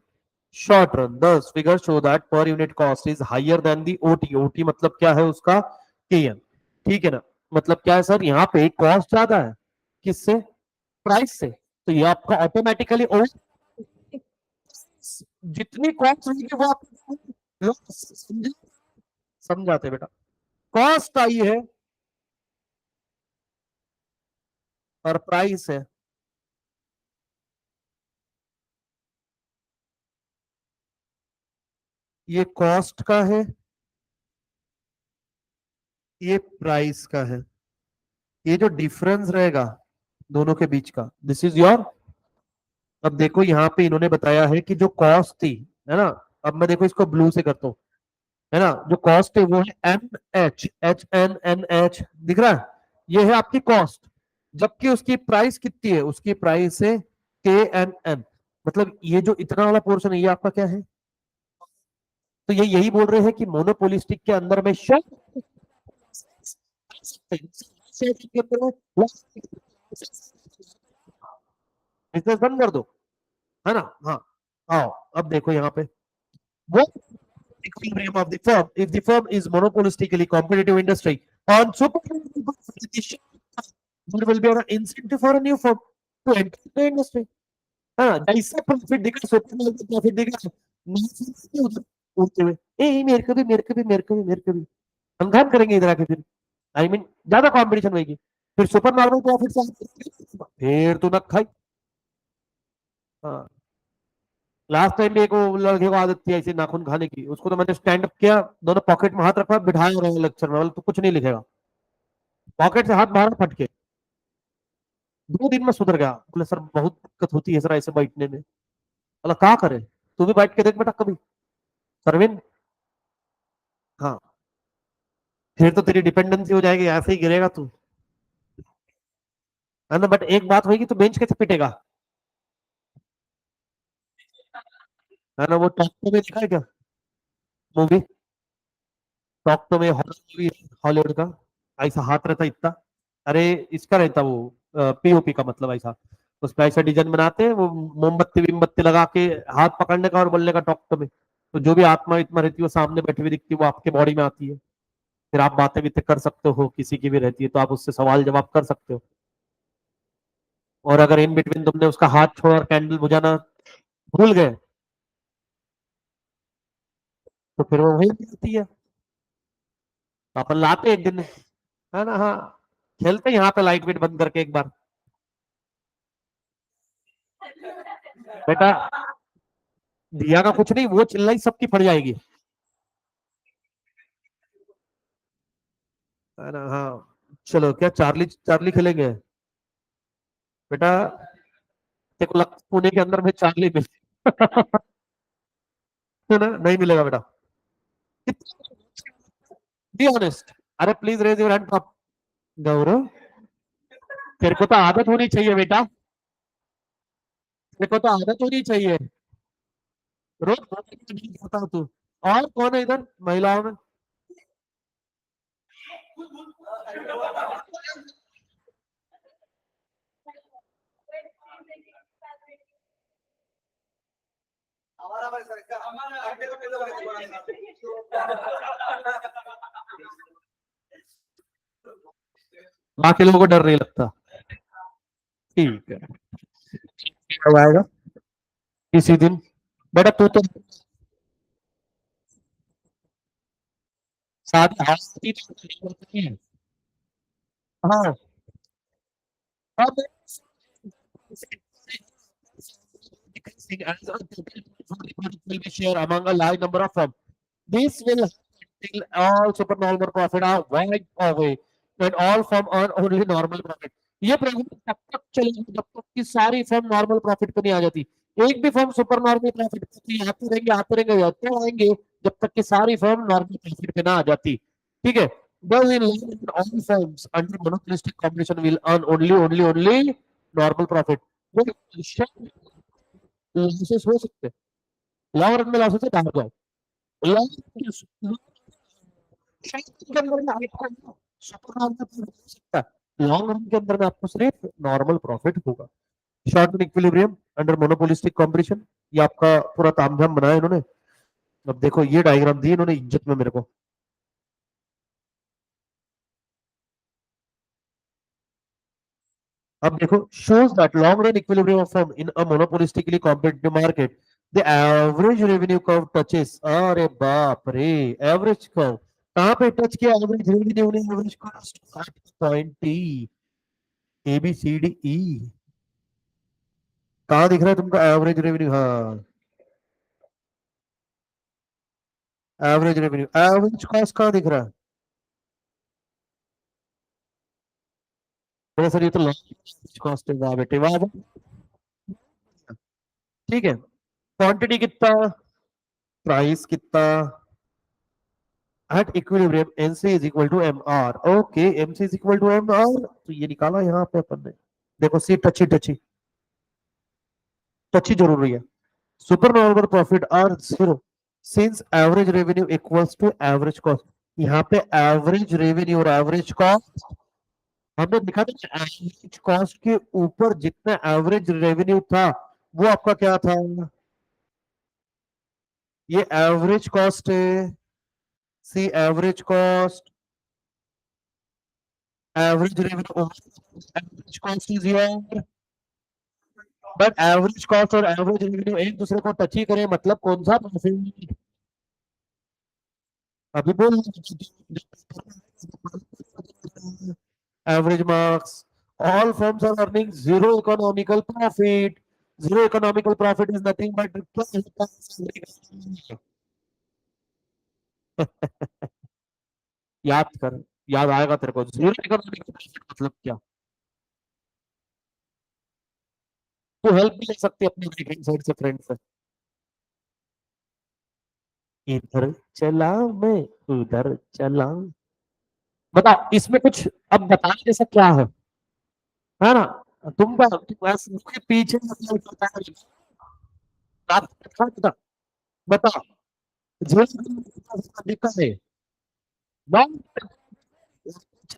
short run, this figure show that per unit cost is higher than the OT. OT मतलब क्या है उसका? केएन, ठीक है ना? मतलब क्या है सर, यहाँ पे कॉस्ट ज्यादा है, किससे? प्राइस से। तो ये आपका ऑटोमेटिकली जितनी कॉस्ट होगी वो आप समझाते बेटा, कॉस्ट आई है और प्राइस है। ये कॉस्ट का है, ये प्राइस का है। ये जो डिफरेंस रहेगा दोनों के बीच का, दिस इज योर। अब देखो यहाँ पे इन्होंने बताया है कि जो कॉस्ट थी, है ना? अब मैं देखो इसको ब्लू से करता हूँ, है ना? जो कॉस्ट है वो है N H, H N N H, दिख रहा है? ये है आपकी कॉस्ट, जबकि उसकी प्राइस कितनी है? उसकी प्राइस है के एन एन। मतलब ये जो इतना वाला पोर्शन है ये आपका क्या है? तो ये यही बोल रहे हैं कि मोनोपोलिस्टिक के अंदर में बिजनेस बंद कर दो, है ना? हाँ, आओ अब देखो यहाँ पे, वो equilibrium of the firm if the firm is monopolistically competitive industry on super there will be an incentive for a new firm to enter the industry। हाँ, जैसा प्रॉफिट दिखा सुपर मार्केट प्रॉफिट दिखा, नहीं उधर उड़ते हुए, ए मेरे को भी मेरे को भी मेरे को भी मेरे को भी, हम काम करेंगे इधर आके फिर, आई मीन ज्यादा कंपटीशन होगी, फिर सुपर मार्केट प्रॉफिट से फिर तो न खाई। हाँ, लास्ट टाइम भी एक वो लड़के को आदत थी ऐसे नाखून खाने की, उसको तो मैंने स्टैंड अप किया, दोनों पॉकेट में हाथ रखा, बिठाया रहा लेक्चर में, बोला तो कुछ नहीं लिखेगा, पॉकेट से हाथ बाहर फटके, 2 दिन में सुधर गया। बोले सर बहुत दिक्कत होती है सर ऐसे बैठने में। बोला क्या करे, तू भी बैठ के देख बेटा कभी, सरविन। हाँ, फिर तो तेरी डिपेंडेंसी हो जाएगी, ऐसे ही गिरेगा तू, है ना? बट एक बात होगी, तो बेंच कैसे पिटेगा, है ना? वो टॉक में देखा है क्या मूवी? टॉक तो में हॉरर मूवी, हॉलीवुड का, ऐसा हाथ रहता इतना, अरे इसका रहता वो पीओपी का, मतलब ऐसा उसमें ऐसा डिजाइन बनाते हैं वो, मोमबत्ती विमबत्ती लगा के हाथ पकड़ने का और बोलने का टॉक तो में, तो जो भी आत्मा इत्मा रहती है वो सामने बैठी हुई दिखती है, वो आपके बॉडी में आती है, फिर आप बातें भी कर सकते हो, किसी की भी रहती है तो आप उससे सवाल जवाब कर सकते हो। और अगर इन बिटवीन तुमने उसका हाथ छोड़ा और कैंडल बुझाना भूल गए, तो फिर वो वही होती है। तो अपन लाते एक दिन, है ना? हाँ, खेलते हैं यहाँ पे लाइट वेट बंद करके एक बार, बेटा दिया का कुछ नहीं, वो चिल्लाई सबकी फट जाएगी, है ना? हाँ, चलो क्या चार्ली चार्ली खेलेंगे बेटा? देखो लगता है पुणे के अंदर में चार्ली मिल है ना, नहीं मिलेगा बेटा। Be honest. अरे please raise your hand up. Gaurav, तेरे को तो आदत होनी चाहिए बेटा, तेरे को तो आदत होनी चाहिए। रोज बोलने की नहीं करता तू। और कौन है इधर महिलाओं में? बाकी लोगों को डर नहीं लगता। ठीक है, कब आएगा? इसी दिन। बेटा तू तो शादी हाथी तो नहीं होती है। हाँ। अब decreasing as a total will be share among a large number of firms. This will happen till all supernormal profit are wiped away and all firm earn only normal profit. ये प्रॉब्लम तब तक चलेगी जब तक कि सारी firm normal profit पे नहीं आ जाती। एक भी फर्म सुपर नॉर्मल प्रॉफिट पे आते रहेंगे जाते आएंगे जब तक कि सारी फर्म नॉर्मल प्रॉफिट पे ना आ जाती। ठीक है। Thus in line all firms under monopolistic competition will earn only normal profit. Losses हो सकते हैं, लॉन्ग रन में लॉसेस है बाहर जाओ। लॉन्ग के अंदर में आपको सुपर नॉर्मल प्रॉफिट हो सकता है, लॉन्ग रन के अंदर में आपको सिर्फ नॉर्मल प्रॉफिट होगा। Short run equilibrium under monopolistic competition, ये आपका पूरा तामझाम बनाया इन्होंने। अब देखो ये डायग्राम दी इन्होंने इज्जत में मेरे को। अब देखो shows that long run equilibrium of firm in a monopolistically competitive market, the average revenue curve touches, अरे बाप रे, एवरेज कर्व कहां पे टच किया? एवरेज रेवेन्यू ने average cost 8.T, A B C D E. कहां दिख रहा है तुमको एवरेज रेवेन्यू? हाँ, एवरेज रेवेन्यू, एवरेज कॉस्ट कहां दिख रहा है? बोले सर ये तो लॉन्ग कॉस्ट है, वाह बेटे वाह। ठीक है, क्वांटिटी कितना, प्राइस कितना, at equilibrium MC is equal to M R. Okay, MC is equal to M R, तो ये निकाला यहाँ पे अपन ने। देखो सी टची टची टची जरूरी है। Super normal profit are zero since average revenue equals to average cost. यहाँ पे एवरेज रेवेन्यू और एवरेज कॉस्ट हमने देखा था, एवरेज कॉस्ट के ऊपर जितना एवरेज रेवेन्यू था वो आपका क्या था? ये एवरेज कॉस्ट है। See average cost, average revenue, average cost is your. But average cost और एवरेज रेवेन्यू एक दूसरे को टच ही करें, मतलब कौन सा प्रॉफिट? अभी बोल, average marks, all firms are earning zero economical profit. Zero economical profit is nothing but याद कर, याद आएगा तेरे को जीरो इकोनॉमिकल प्रॉफिट मतलब क्या। तू हेल्प भी ले सकती है अपनी राइट हैंड साइड से फ्रेंड से। इधर चला मैं, उधर चला। बताओ इसमें कुछ अब बताने जैसा क्या है ना? तुम बस उसके पीछे मतलब बता बता बता, जेल दिक्कत है ना?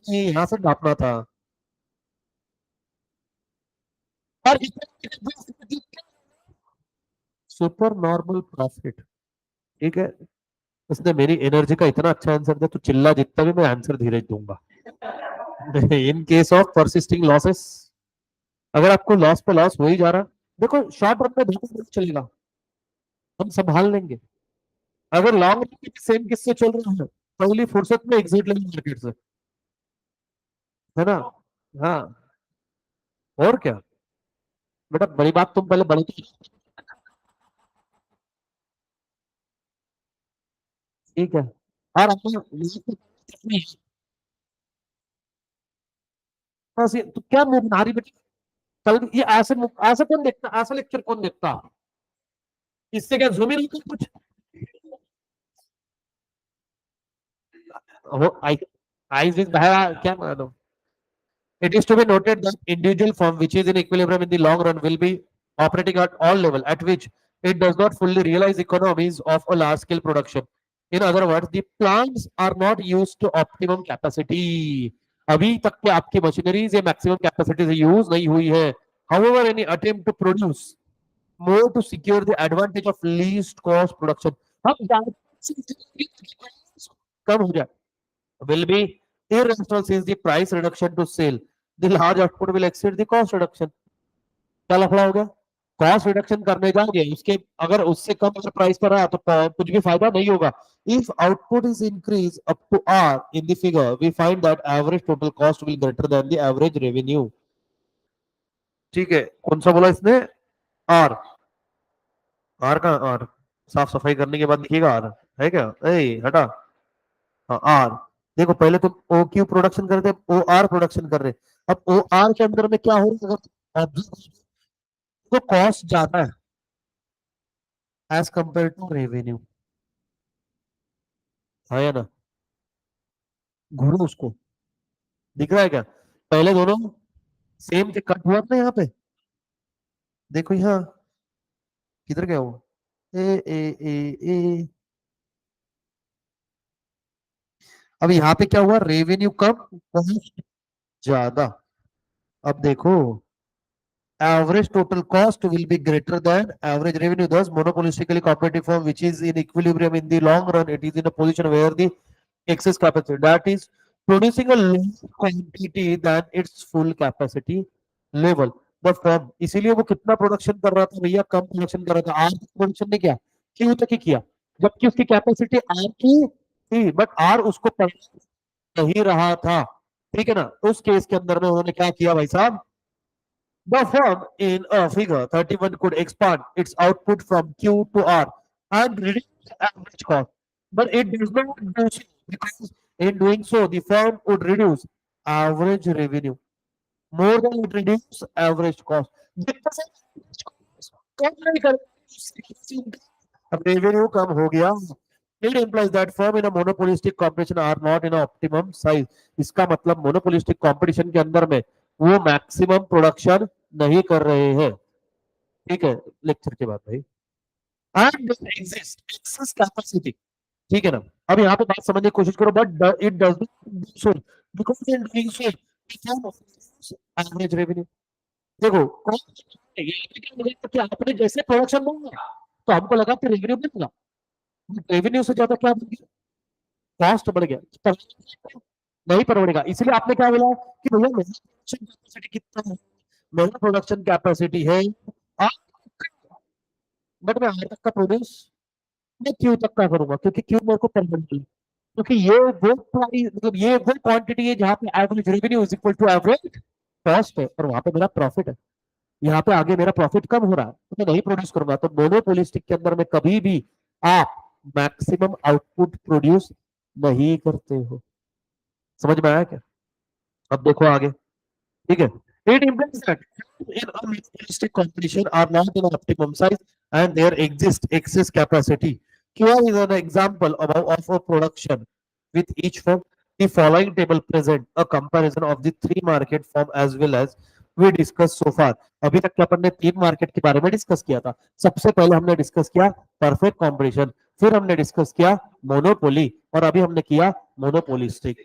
नहीं, यहाँ से नापना था। और सुपर नॉर्मल प्रॉफिट, ठीक है। उसने मेरी एनर्जी का इतना अच्छा आंसर दिया, तो चिल्ला जितना भी मैं आंसर धीरे दूंगा। In case of persisting losses, अगर आपको लॉस पे लॉस हो ही जा रहा, देखो शॉर्ट रन में धोखा नहीं चलेगा, हम संभाल लेंगे। अगर लॉन्ग रन में सेम किससे चल रहा है, पहली फुर्सत में एग्जिट लेंगे मार्केट से, है ना? हाँ, और क्या बेटा, बड़ी बात तुम पहले बड़ी ठीक है। और अपना तो क्या मुंह बना रही बेटी? कल ये ऐसे ऐसे कौन देखता, ऐसा लेक्चर कौन देखता? इससे क्या जूम इन कुछ हो? आई क्या मानो? It is to be noted that individual firm which is in equilibrium in the long run will be operating at all level at which it does not fully realize economies of a large scale production. In other words, the plants are not used to optimum capacity. अभी तक के आपकी machineries ये maximum capacity से use नहीं हुई है. However, any attempt to produce more to secure the advantage of least cost production, हम कम हो जाए, will be irrational since the price reduction to sale the large output will exceed the cost reduction. क्या लफड़ा हो गया? Cost reduction करने जाओगे उसके अगर उससे कम अगर प्राइस पर रहा तो कुछ भी फायदा नहीं होगा. If output is increase up to R in the figure we find that average total cost will greater than the average revenue. ठीक है, कौन सा बोला इसने? आर. आर का आर साफ सफाई करने के बाद दिखेगा आर है क्या? ए हटा. हाँ आर. देखो पहले तुम ओ क्यू प्रोडक्शन कर रहे थे, ओ आर प्रोडक्शन कर रहे. अब ओ आर के अंदर में क्या हो रहा है? अगर तो कॉस्ट ज्यादा है एज कंपेयर टू रेवेन्यू, है या ना? घूरो उसको, दिख रहा है क्या? पहले दोनों सेम थे, कट हुआ ना यहाँ पे. देखो यहाँ किधर गया वो? ए ए ए ए. अब यहाँ पे क्या हुआ? रेवेन्यू कम, कॉस्ट ज्यादा. अब देखो average total cost will be greater than average revenue. Thus, monopolistically competitive firm which is in equilibrium in the long run, it is in a position where the excess capacity that is producing a lower quantity than its full capacity level. The firm इसीलिए वो कितना production कर रहा था भैया? कम production कर रहा था. आर प्रोडक्शन ने क्या क्यों तक ही किया जबकि उसकी कैपेसिटी आर की थी, बट आर उसको पड़ नहीं रहा था. ठीक है ना? उस केस के अंदर में उन्होंने क्या किया भाई साहब? The firm in figure 31 could expand its output from Q to R and reduce the average cost. But it does not do so because in doing so, the firm would reduce average revenue more than it reduces average cost. अब revenue कम हो गया. It implies that firm in a monopolistic competition are not in a optimum size. इसका मतलब monopolistic competition के अंदर में वो maximum production नहीं कर रहे हैं. ठीक है, लेक्चर के बाद भाई. And exist access capacity. ठीक है ना? अब यहाँ पे बात समझने की कोशिश करो. But it does not so because in doing so average revenue. देखो कि आपने जैसे प्रोडक्शन बढ़ा तो हमको लगा कि रेवेन्यू बढ़ेगा. रेवेन्यू से ज्यादा क्या बढ़ गया? कॉस्ट बढ़ गया. नहीं पड़ेगा. इसलिए आपने क्या बोला कि भैया मेरा प्रोडक्शन कैपेसिटी कितना है? मेरा प्रोडक्शन कैपेसिटी है बट मैं आर तक का प्रोड्यूस मैं क्यू तक का करूंगा क्योंकि क्यू मेरे को परमानेंट है. क्योंकि ये वो प्राइस मतलब ये वो क्वांटिटी है जहां पे average revenue is equal to average cost है और वहां पे मेरा प्रॉफिट है. यहाँ पे आगे मेरा प्रॉफिट कम हो रहा है तो मैं नहीं प्रोड्यूस करूंगा. तो मोनोपोलिस्टिक के अंदर में कभी भी आप मैक्सिमम आउटपुट प्रोड्यूस नहीं करते हो. समझ में आया क्या? अब देखो आगे. ठीक है. It implies that in a monopolistic competition are not in optimum size and there exists excess capacity. Here is an example of a production with each firm. The following table present a comparison of the three market firm as well as we discussed so far. अभी तक क्या अपन ने तीन market के बारे में discuss किया था. सबसे पहले हमने डिस्कस किया परफेक्ट कॉम्पिटिशन, फिर हमने डिस्कस किया मोनोपोली और अभी हमने किया मोनोपोलिस्टिक.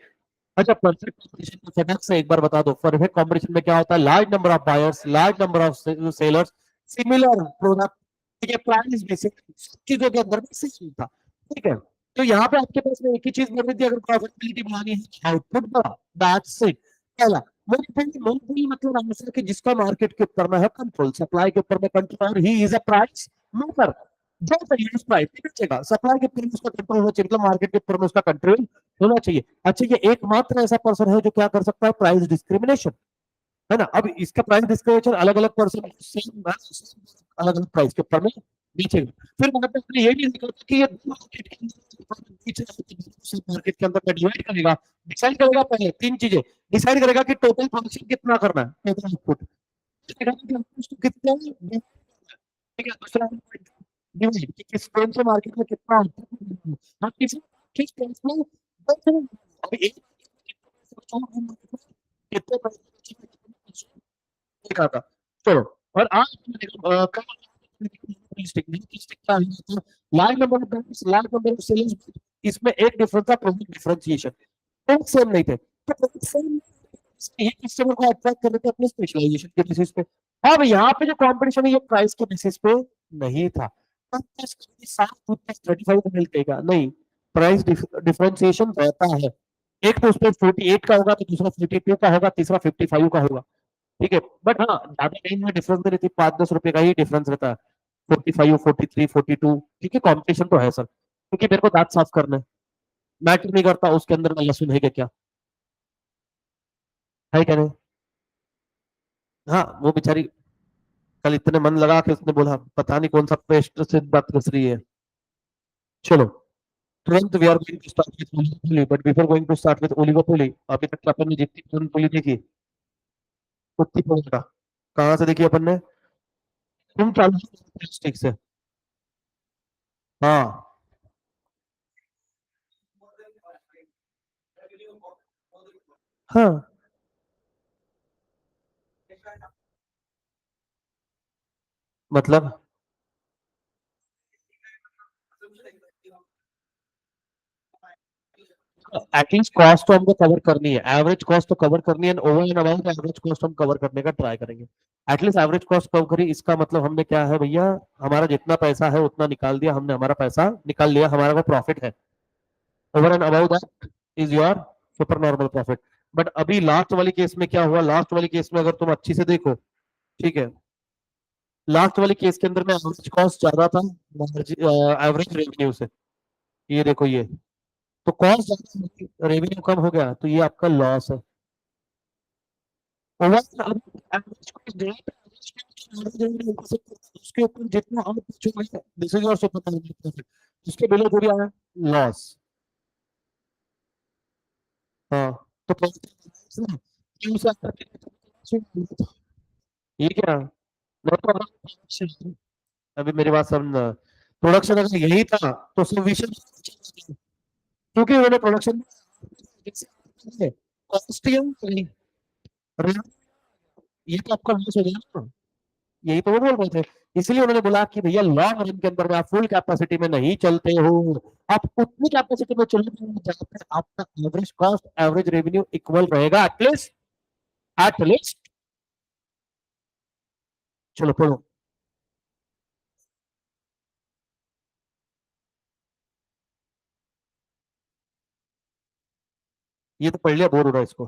अच्छा, परफेक्ट कॉम्पिटिशन को फटाक से एक बार बता दो. परफेक्ट कॉम्पिटिशन में क्या होता है? Large number of buyers, large number of sellers, similar product. ठीक है, प्राइस बेसिक चीजों के अंदर में सेम था. ठीक है, तो यहाँ पे आपके पास में एक ही चीज बढ़ थी. अगर प्रॉफिटेबिलिटी बढ़ानी है आउटपुट बढ़ा, दैट्स इट. पहला मोनोपोली मतलब आंसर कि जिसका मार्केट के ऊपर में है कंट्रोल, सप्लाई के ऊपर में control, he is a price maker. जो प्रोड्यूस प्राइस बेचेगा सप्लाई के ऊपर उसका कंट्रोल होना चाहिए, मतलब मार्केट के ऊपर में उसका कंट्रोल होना चाहिए. अच्छा, ये एकमात्र ऐसा पर्सन है जो क्या कर सकता है? प्राइस डिस्क्रिमिनेशन, है ना? अब इसका प्राइस डिस्क्रिमिनेशन अलग अलग पर्सन अलग अलग प्राइस के ऊपर में बेचेगा. फिर आपने ये भी देखा कि ये मार्केट के अंदर डिवाइड करेगा. डिसाइड करेगा पहले तीन चीजें. डिसाइड करेगा कि टोटल प्रोडक्शन कितना करना है, टोटल आउटपुट. कितना है, ठीक है। दूसरा डिवाइड कि किस कौन से मार्केट में कितना होता है, हाँ किस प्राइस में अभी एक कितने प्राइस लिखा था। चलो, और आज large number of banks, large number of sellers, इसमें एक डिफरेंस था, प्रोडक्ट डिफरेंशिएशन, तो सेम नहीं थे, तो प्रोडक्ट सेम ये कस्टमर को अट्रैक्ट कर रहे थे अपने स्पेशलाइजेशन के बेसिस पे। अब यहाँ पे जो कंपटीशन है ये प्राइस के बेसिस पे नहीं था। साफ 35 का मिलता नहीं, प्राइस डिफरेंशिएशन रहता है। एक तो उसमें 48 का होगा, तो दूसरा 42 का होगा, तीसरा 55 का होगा, ठीक है। बट हाँ, ज्यादा रेंज में डिफरेंस नहीं रहती, 5-10 रुपए का ही डिफरेंस रहता है, 45, 43, 42, ठीक है। कॉम्पिटिशन तो है सर, क्योंकि मेरे को दांत साफ करना है, मैटर नहीं करता उसके अंदर में लहसुन है क्या, है क्या नहीं। हाँ, वो बेचारी कल इतने मन लगा के उसने बोला पता नहीं कौन सा पेस्ट से बात कर रही है। चलो, तुरंत we are going to start with oligopoly, but before going to start with oligopoly, अभी तक अपन ने जितनी मोनोपोली देखी उतनी पहुंचेगा। कहाँ से देखी अपन ने, तुम चालू ठीक से। हाँ, हाँ, मतलब एटलीस्ट कॉस्ट तो हमको कवर करनी है, एवरेज कॉस्ट तो कवर करनी है, over and about average cost हम कवर करने का ट्राई करेंगे। एटलीस्ट एवरेज कॉस्ट कवर करी, इसका मतलब हमने क्या है भैया, हमारा जितना पैसा है उतना निकाल दिया हमने, हमारा पैसा निकाल लिया, हमारा को प्रॉफिट है। Over and about that is your super normal profit. But अभी लास्ट वाली केस में क्या हुआ, लास्ट वाली केस में अगर तुम अच्छी से देखो, ठीक है, लास्ट वाली केस के अंदर में एवरेज कॉस्ट ज्यादा था एवरेज रेवेन्यू से, ये देखो ये, तो कॉस्ट ज्यादा, रेवेन्यू कम हो गया, तो ये आपका लॉस है। ओवर एवरेज कॉस्ट ग्रेट, उसके ऊपर जितना और जो है this is your super normal profit, उसके बिलो जो भी आया लॉस। हाँ, तो ये क्या, मैं तो अभी मेरी बात समझना, प्रोडक्शन अगर यही था तो सब विषय, क्योंकि उन्होंने प्रोडक्शन कॉस्ट ये तो आपका लॉस हो गया ना, यही तो वो बोल रहे थे। इसलिए उन्होंने बोला कि भैया लॉन्ग रन के अंदर में आप फुल कैपेसिटी में नहीं चलते हो, आप उतनी कैपेसिटी में चलोगे जहां पे आपका average cost average revenue equal रहेगा, एटलीस्ट, एटलीस्ट। चलो पढ़ो, ये तो पढ़ लिया, बोर हो रहा है इसको,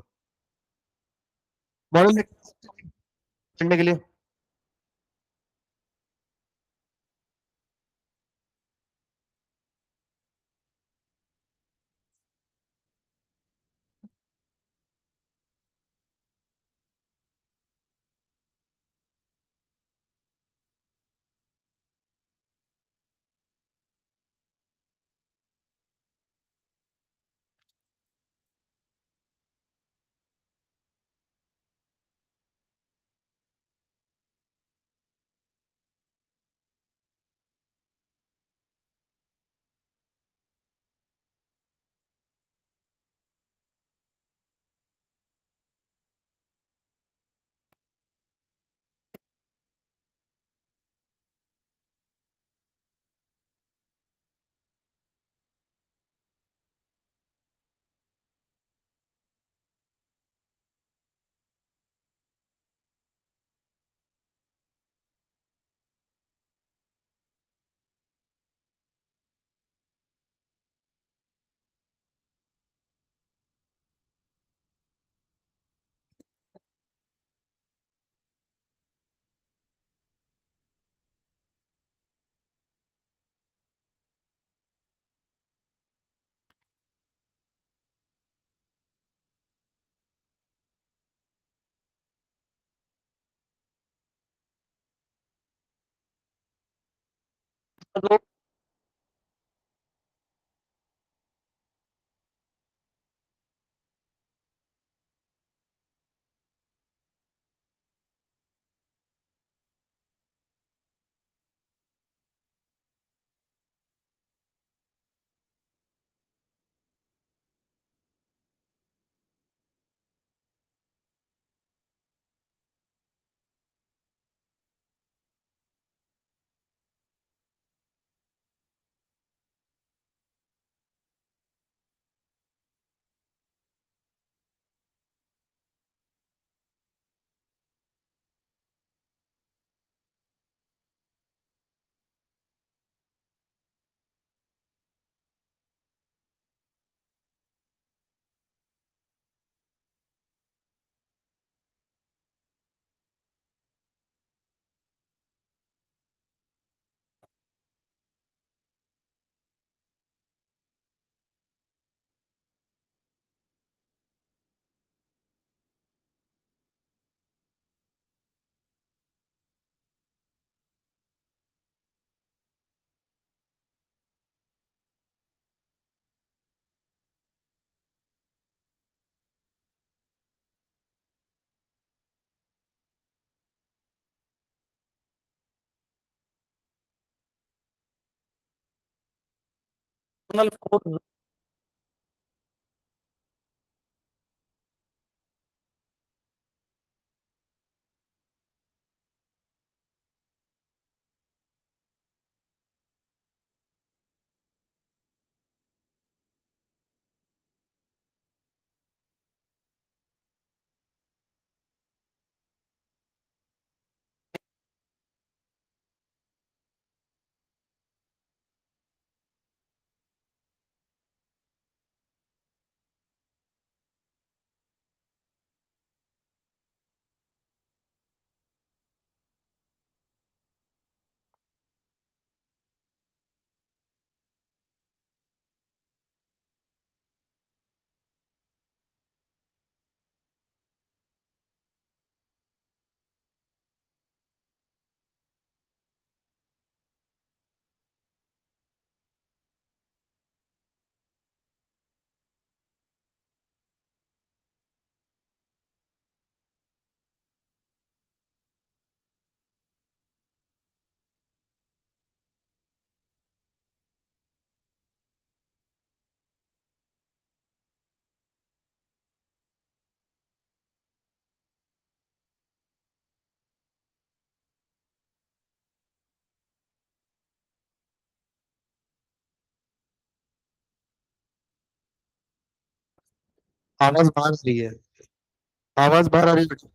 मॉडल पढ़ने के लिए। फोर। आवाज बाहर आ रही है। आवाज बाहर आ रही है।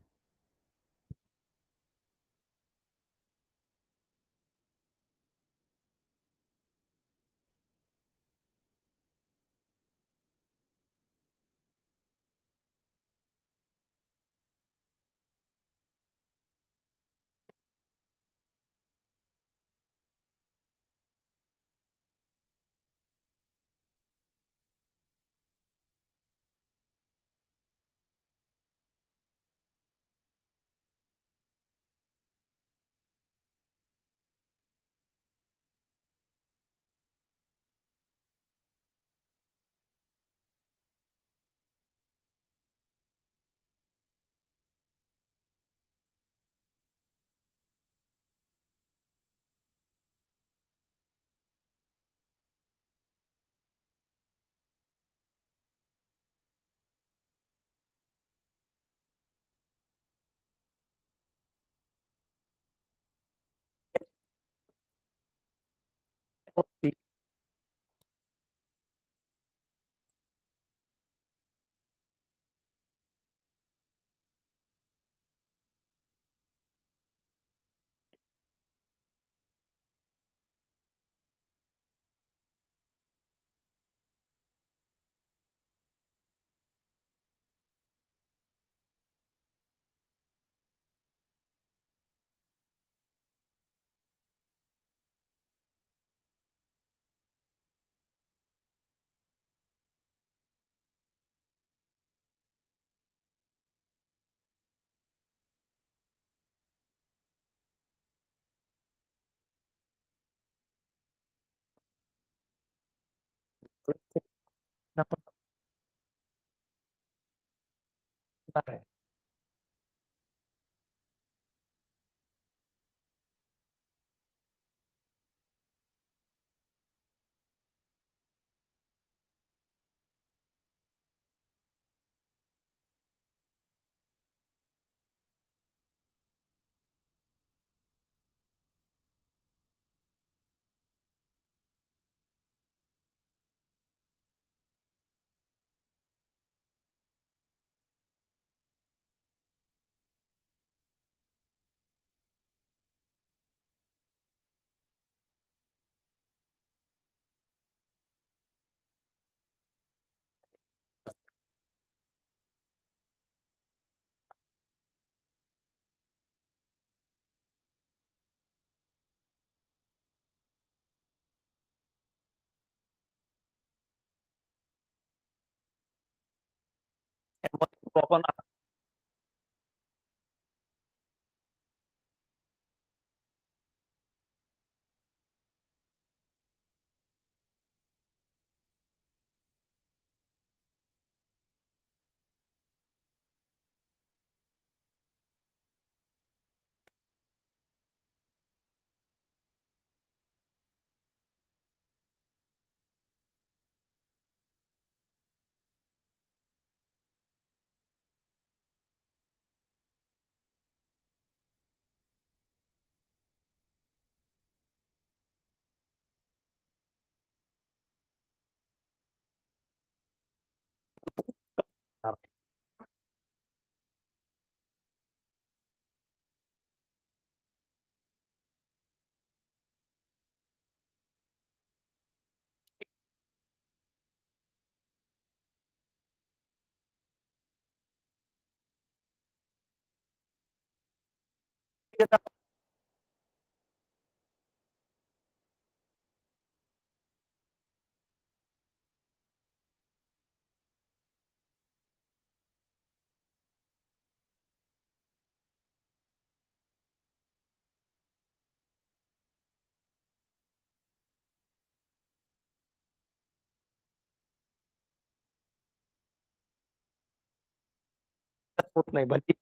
होत नाही भले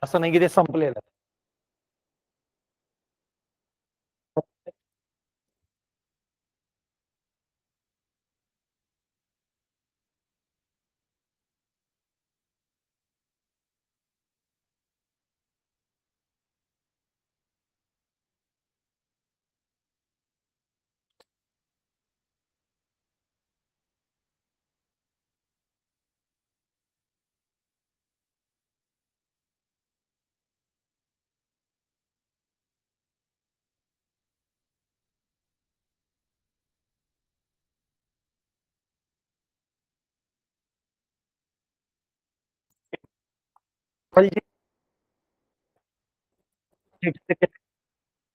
असं नाही की ते संपलेलं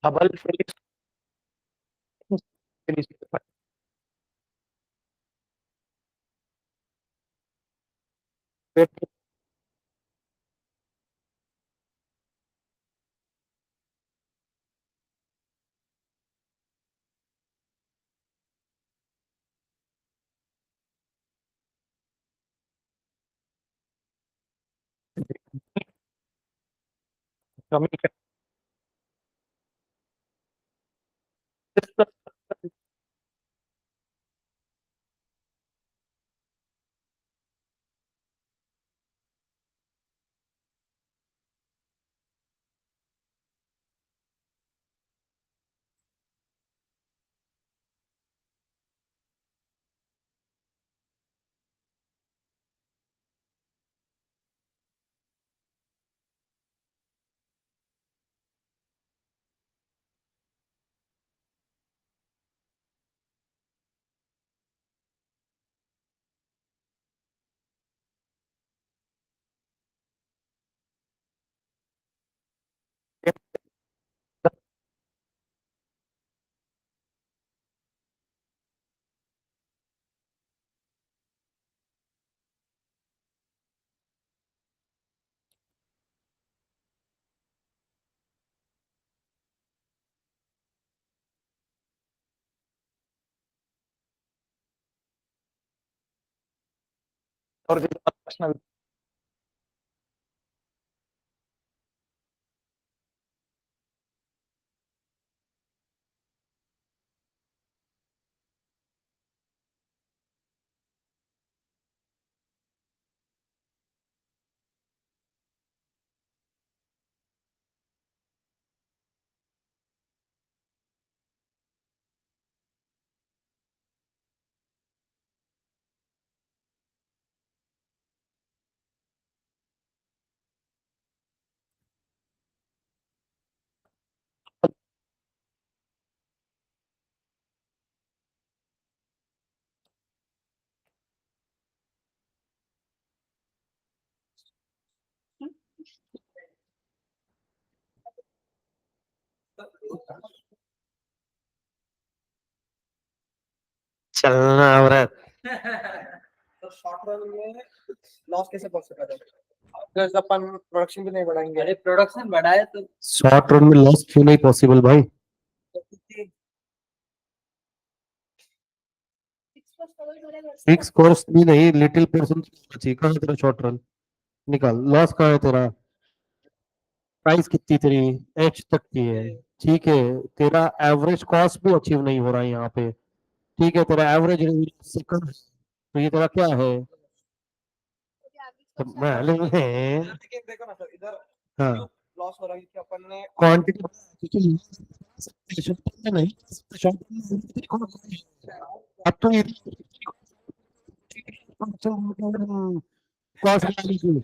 हबल कमी और प्रश्न शॉर्ट रन में लॉस कैसे पहुंच सकता है? अगर अपन प्रोडक्शन भी नहीं बढ़ाएंगे। अरे प्रोडक्शन बढ़ाए तो शॉर्ट रन में लॉस क्यों नहीं पॉसिबल भाई? फिक्स कॉस्ट भी नहीं, लिटिल पोर्शन चाहिए। कहाँ है तेरा शॉर्ट रन? निकाल। लॉस कहाँ है तेरा? प्राइस कितनी तेरी? एच तक की है। ठीक है। तेरा एवरेज कॉस्ट भी अचीव नहीं हो रहा है यहाँ पे। ठीक है, तेरा एवरेज सेकंड, तो ये तेरा क्या है? तो मालूम है। देखिए देखो ना सर, इधर हाँ, लॉस हो रहा है कि अपन ने क्वांटिटी नहीं, अब तो ये कॉस्ट वाली की।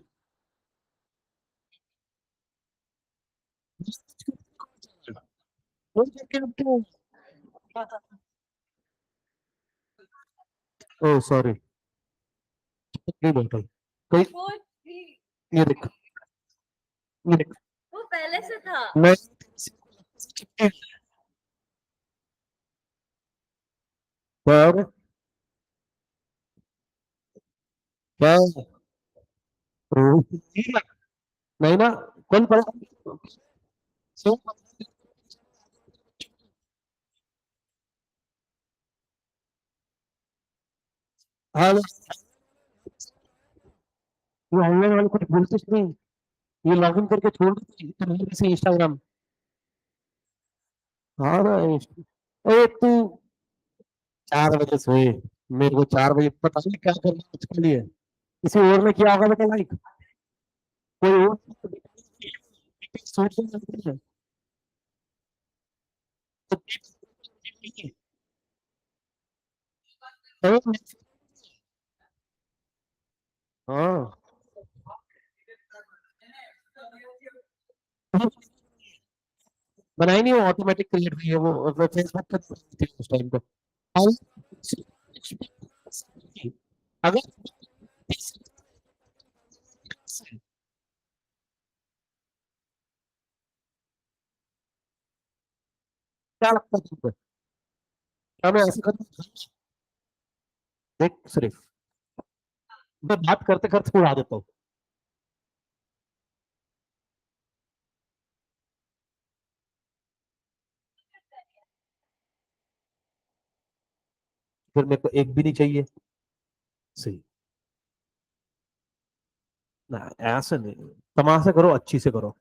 ओ सॉरी, नहीं बोल कोई। वो थी, ये देख, ये देख, वो पहले से था। मैं पर क्या नहीं ना, कौन पढ़ा? हाँ, वो ऑनलाइन वाले कुछ बोलते नहीं। ये लॉगिन करके छोड़ देते तो नहीं, जैसे इंस्टाग्राम। हाँ ना, ए तू 4 बजे सोए, मेरे को 4 बजे पता नहीं क्या करना है उसके लिए। किसी और ने किया होगा बेटा लाइक, कोई और सोच नहीं है। तो हाँ, बनाई नहीं, वो ऑटोमेटिक क्रिएट हुई है वो फेसबुक पे थी उस टाइम पे। अगर क्या लगता है तुमको? क्या मैं ऐसे करूँ? देख सिर्फ मैं बात करते करते उड़ा देता हूँ। फिर मेरे को एक भी नहीं चाहिए। सही ना, ऐसे नहीं, तमाशा करो, अच्छी से करो।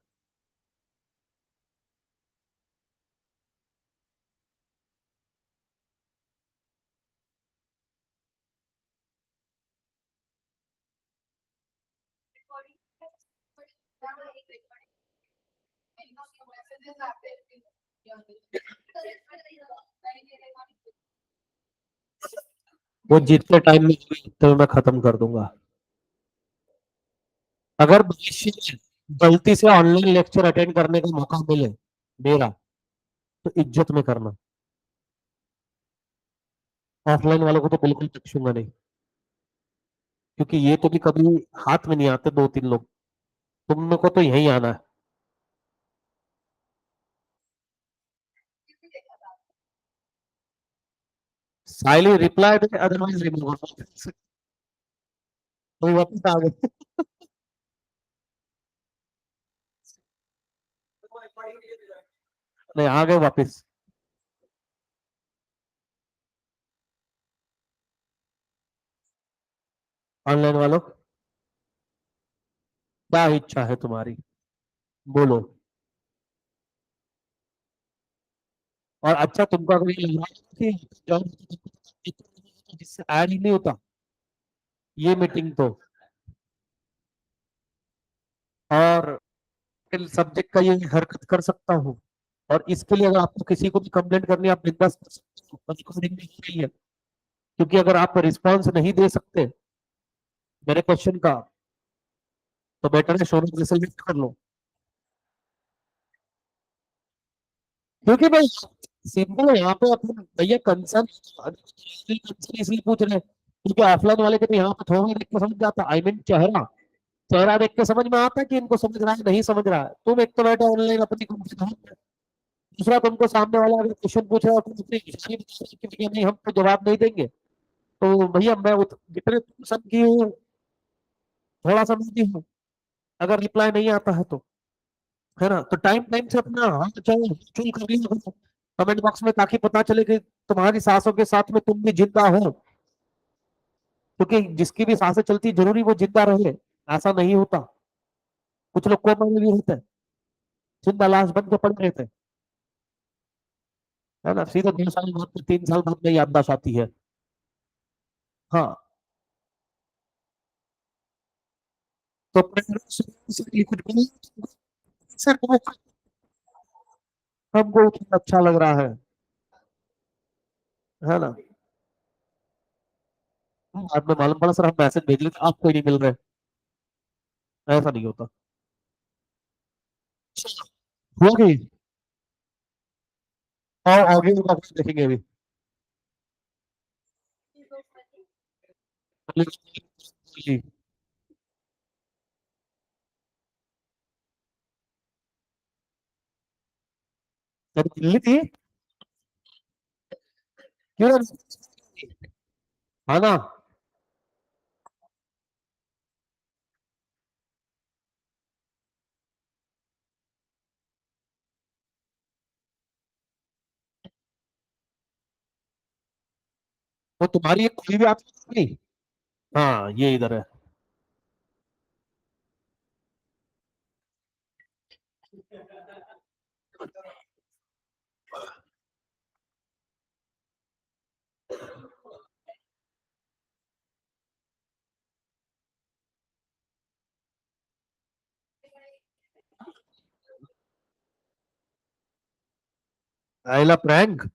वो जितने टाइम में हुई उतने मैं खत्म कर दूंगा। अगर भविष्य में गलती से ऑनलाइन लेक्चर अटेंड करने का मौका मिले मेरा, तो इज्जत में करना। ऑफलाइन वालों को तो बिल्कुल बख्शूंगा नहीं, क्योंकि ये तो भी कभी हाथ में नहीं आते 2-3 लोग। तुम को तो यही आना है। साइली रिप्लाई दे, अदरवाइज रिमूव। कोई वापस आ गए? नहीं, आ गए वापस। ऑनलाइन वालों, क्या इच्छा है तुम्हारी? बोलो। और अच्छा, तुमको अगर ये लग रहा है कि जिससे ऐड ही नहीं होता ये मीटिंग तो, और सब्जेक्ट का ये हरकत कर सकता हूँ, और इसके लिए अगर आपको किसी को भी कंप्लेंट करनी है, आप बिंदास कर सकते हो, रिकॉर्डिंग भी हो रही है। क्योंकि अगर आप रिस्पॉन्स नहीं दे सकते मेरे क्वेश्चन का, तो बेटर है शो नोट सेलेक्ट कर लो। क्योंकि भाई सिंपल है यहाँ पे अपन भैया, कंसर्न कंसर्न इसलिए पूछ रहे हैं क्योंकि ऑफलाइन वाले के तो यहाँ पे थोड़ा देख के समझ जाता, आई मीन चेहरा, चेहरा देख के समझ में आता है कि इनको समझ रहा है नहीं समझ रहा है। तुम एक तो बैठे ऑनलाइन अपनी कंपनी, दूसरा तुमको सामने वाला अगर क्वेश्चन पूछ रहा है तो तुम अपनी हिस्ट्री बता रहे हो कि भैया नहीं हम तो जवाब नहीं देंगे। तो भैया मैं जितने पसंद की हूँ थोड़ा सा मैं भी हूँ, अगर रिप्लाई नहीं आता है तो, है ना, तो टाइम टाइम से अपना हाथ चाहे चूल कर लिया करो कमेंट बॉक्स में, ताकि पता चले कि तुम्हारी सांसों के साथ में तुम भी जिंदा हो। क्योंकि जिसकी भी सांसें चलती जरूरी वो जिंदा रहे, ऐसा नहीं होता। कुछ लोग कोमा में भी होते हैं, जिंदा लाश बन के पड़े रहते हैं, है ना, सीधे 2 साल बाद में 3 साल बाद में याददाश्त आती है। हाँ, तो ये कुछ बोलो सर, हमको उतना अच्छा लग रहा है ना। बाद में मालूम पड़ा सर हम मैसेज भेज लेते आप कोई नहीं मिल रहे, ऐसा नहीं होता। हुआ कि और आगे का कुछ देखेंगे अभी। जी, दिल्ली थी, क्यों ना, है ना। वो तुम्हारी एक खुली भी आती नहीं। हाँ ये इधर है। आइला प्रैंक।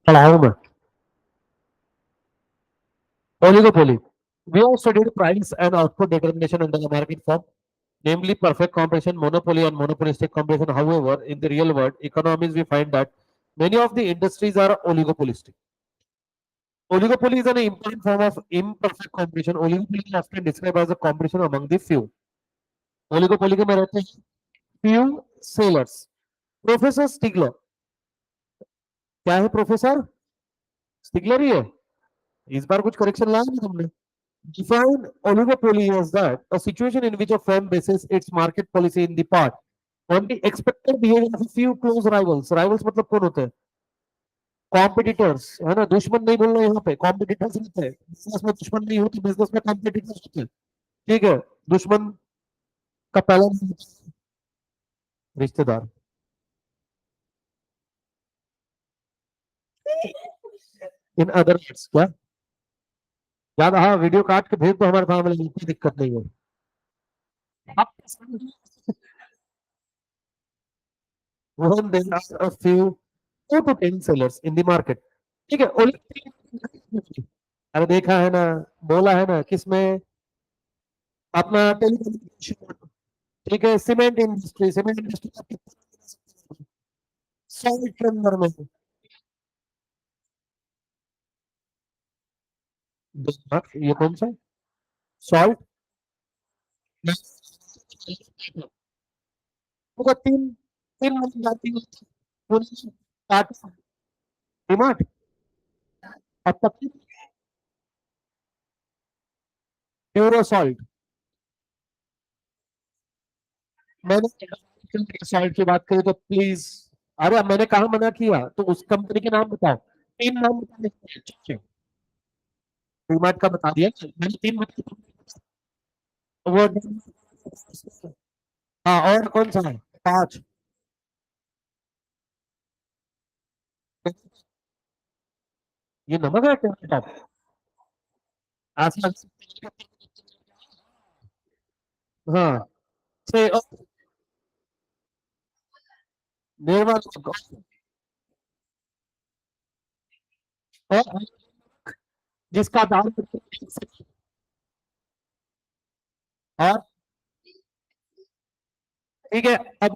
पढ़ाऊं मैं oligopoly. We have studied price and output determination under the market form, namely perfect competition, monopoly, and monopolistic competition. However, in the real world economies, we find that many of the industries are oligopolistic. Oligopoly is an important form of imperfect competition. Oligopoly is often described as a competition among the few. Oligopoly के में रहते हैं few sellers. Professor Stigler क्या है professor, स्टिगलर ही है? इस बार कुछ correction लाया नहीं तुमने? Define oligopoly as that a situation in which a firm bases its market policy in the part on the expected behavior of a few close rivals. Rivals मतलब कौन होते हैं? कॉम्पिटिटर्स, है ना, दुश्मन नहीं बोलना यहाँ पे, कॉम्पिटिटर्स होते हैं। बिजनेस में दुश्मन नहीं होते, बिजनेस में कॉम्पिटिटर्स होते हैं। ठीक है, दुश्मन का पहला नाम होता है रिश्तेदार। इन अदर वर्ड्स क्या याद? हाँ, वीडियो काट के भेज दो हमारे फैमिली में, कोई दिक्कत नहीं है। आप when there are a few 2 to 10 sellers in the market, ठीक है, only अरे देखा है ना, बोला है ना, किसमें? अपना टेलीकम्युनिकेशन, ठीक है, सीमेंट इंडस्ट्री का सॉल्ट के अंदर में ये कौन सा सॉल्ट? तीन तीन मतलब जाती है, टाटा, डिमार्ट, अब तक प्यूरो सॉल्ट। मैंने सॉल्ट की बात करी तो प्लीज, अरे अब मैंने कहा मना किया? तो उस कंपनी के नाम बताओ, 3 नाम बताने, डीमार्ट का बता दिया मैंने, 3 वो, हाँ, और कौन सा है? 5। ये नमक है क्या? आसमान, हाँ, से निर्मा, और जिसका दाम, और ठीक है, अब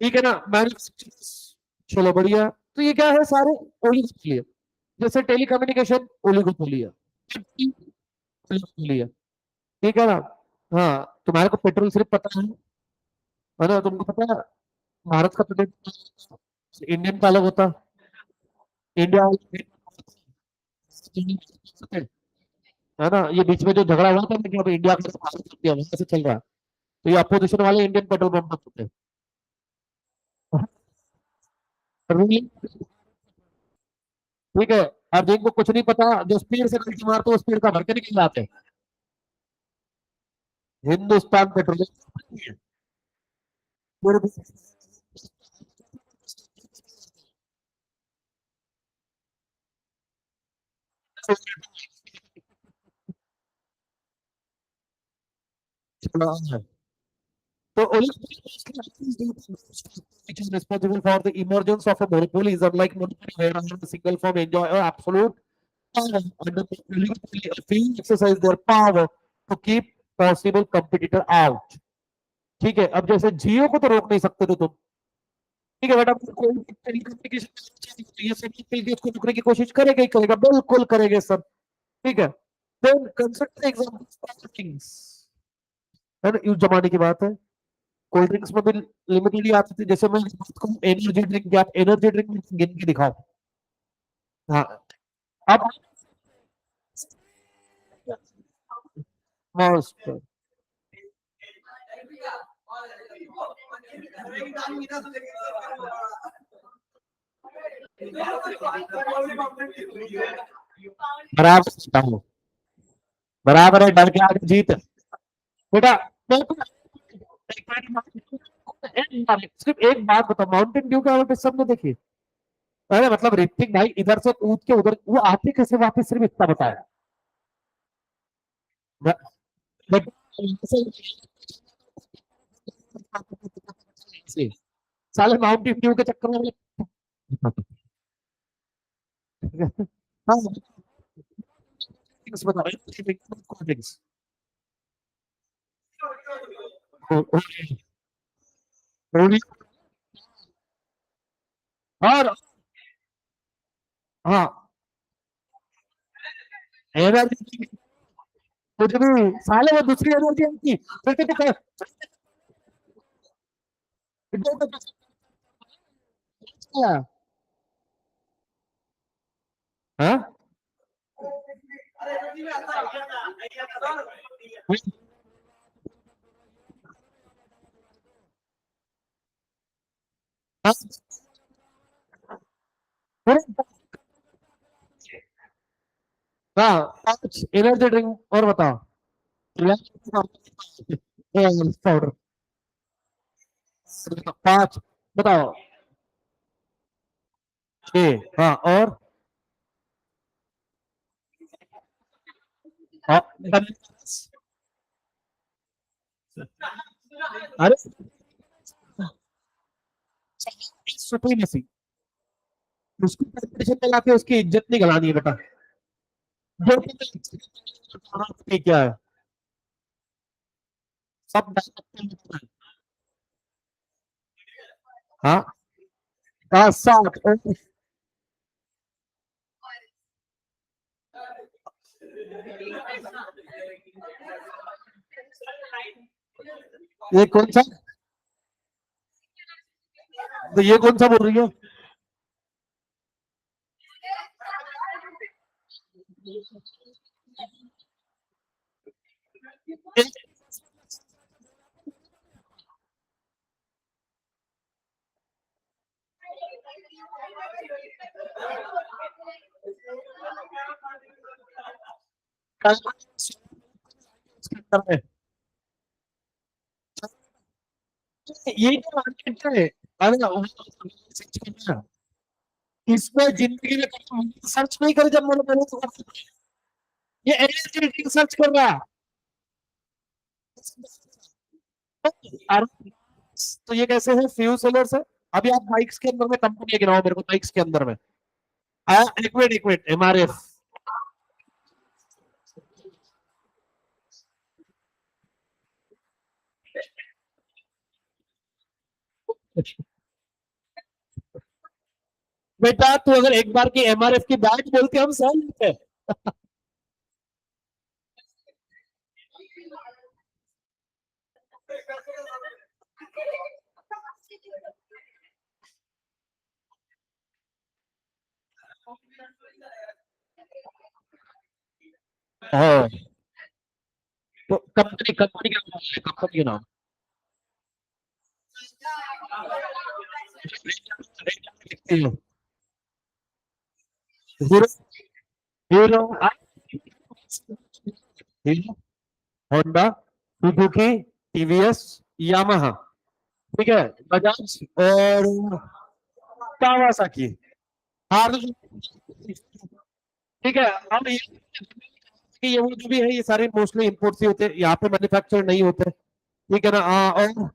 ठीक है ना, मैन्युफैक्चर, चलो बढ़िया। तो ये क्या है, सारे ओलिगोपोली है। जैसे टेलीकम्युनिकेशन ओलिगोपोली है, ओलिगोपोली है, ठीक है ना। हाँ, तुम्हारे को पेट्रोल सिर्फ पता है ना, तुमको पता है भारत का पेट्रोल इंडियन का अलग होता है, इंडिया है ना। ये बीच में जो झगड़ा हुआ था ना कि अब इंडिया का भारत कर दिया, वहां से चल रहा है। तो ये अपोजिशन वाले इंडियन पेट्रोल पंप होते हैं। रूलिंग, ठीक है, और जिनको कुछ नहीं पता, जो स्पीड से गलती मारते हैं, स्पीड का भर के निकल जाते हैं। Hindustan petroleum, so only which is responsible for the emergence of a monopoly is unlike monopoly where a single firm enjoy absolute power under the oligopoly. A few exercise their power to keep possible competitor out. ठीक है, अब जैसे जियो को तो रोक नहीं सकते थे तुम, ठीक है बेटा, कोई कम्युनिकेशन ये सब मिलकर उसको रोकने की कोशिश करेगा ही करेगा, बिल्कुल करेंगे सब, ठीक है। देन कंसिडर एग्जांपल्स थिंग्स, है ना, उस जमाने की बात है, कोल्ड ड्रिंक्स में भी लिमिटेड ही आती थी। जैसे मैं एनर्जी ड्रिंक, क्या एनर्जी ड्रिंक गिन के दिखाओ? हाँ, अब मस्त, बराबर बताओ, बराबर है, डर के आगे जीत बेटा। सिर्फ एक बात बताओ, माउंटेन ड्यू क्या पे सबने देखी? अरे मतलब ऋतिक भाई इधर से कूद के उधर, वो आते कैसे वापस, सिर्फ इतना बताया। बट साले माउंटेन ड्यू के चक्कर में हाँ, ड्रिंक्स बताओ, कोल्ड ड्रिंक्स, और हाँ, एनर्जी, कुछ भी, साले वो दूसरी एनर्जी की, हाँ हाँ हाँ, पाँच एनर्जी ड्रिंक और बताओ। पाउडर पांच, बताओ। छह, हाँ और हाँ, अरे सुप्रीमेसी, उसको कंपटीशन में लाके उसकी इज्जत नहीं गलानी है बेटा। जो ठीक क्या है, सब हाँ हाँ सात। ये कौन सा, तो ये कौन सा बोल रही है? ये जो मार्केट है, अरे सर्च करना, इसमें जिंदगी में सर्च नहीं करे जब मैंने ये एनर्जी सर्च कर रहा है। तो ये कैसे है, फ्यूल सेलर्स है। अभी आप बाइक्स के अंदर में कंपनी गिनाओ मेरे को, बाइक्स के अंदर में आया, एक मिनट एमआरएफ, बेटा तू अगर एक बार की एमआरएफ की बात बोलते हम सह लेते हैं। हाँ तो कंपनी कंपनी का नाम है, कंपनी का नाम लिखती हो। Hero, hero, hero, Honda, Suzuki, TVS, Yamaha, ठीक है, बजाज और कावासाकी, हार्ले, ठीक है। अब ये वो जो भी है ये सारे मोस्टली इंपोर्ट से होते हैं, यहाँ पे मैन्युफैक्चर नहीं होते, ठीक है ना। और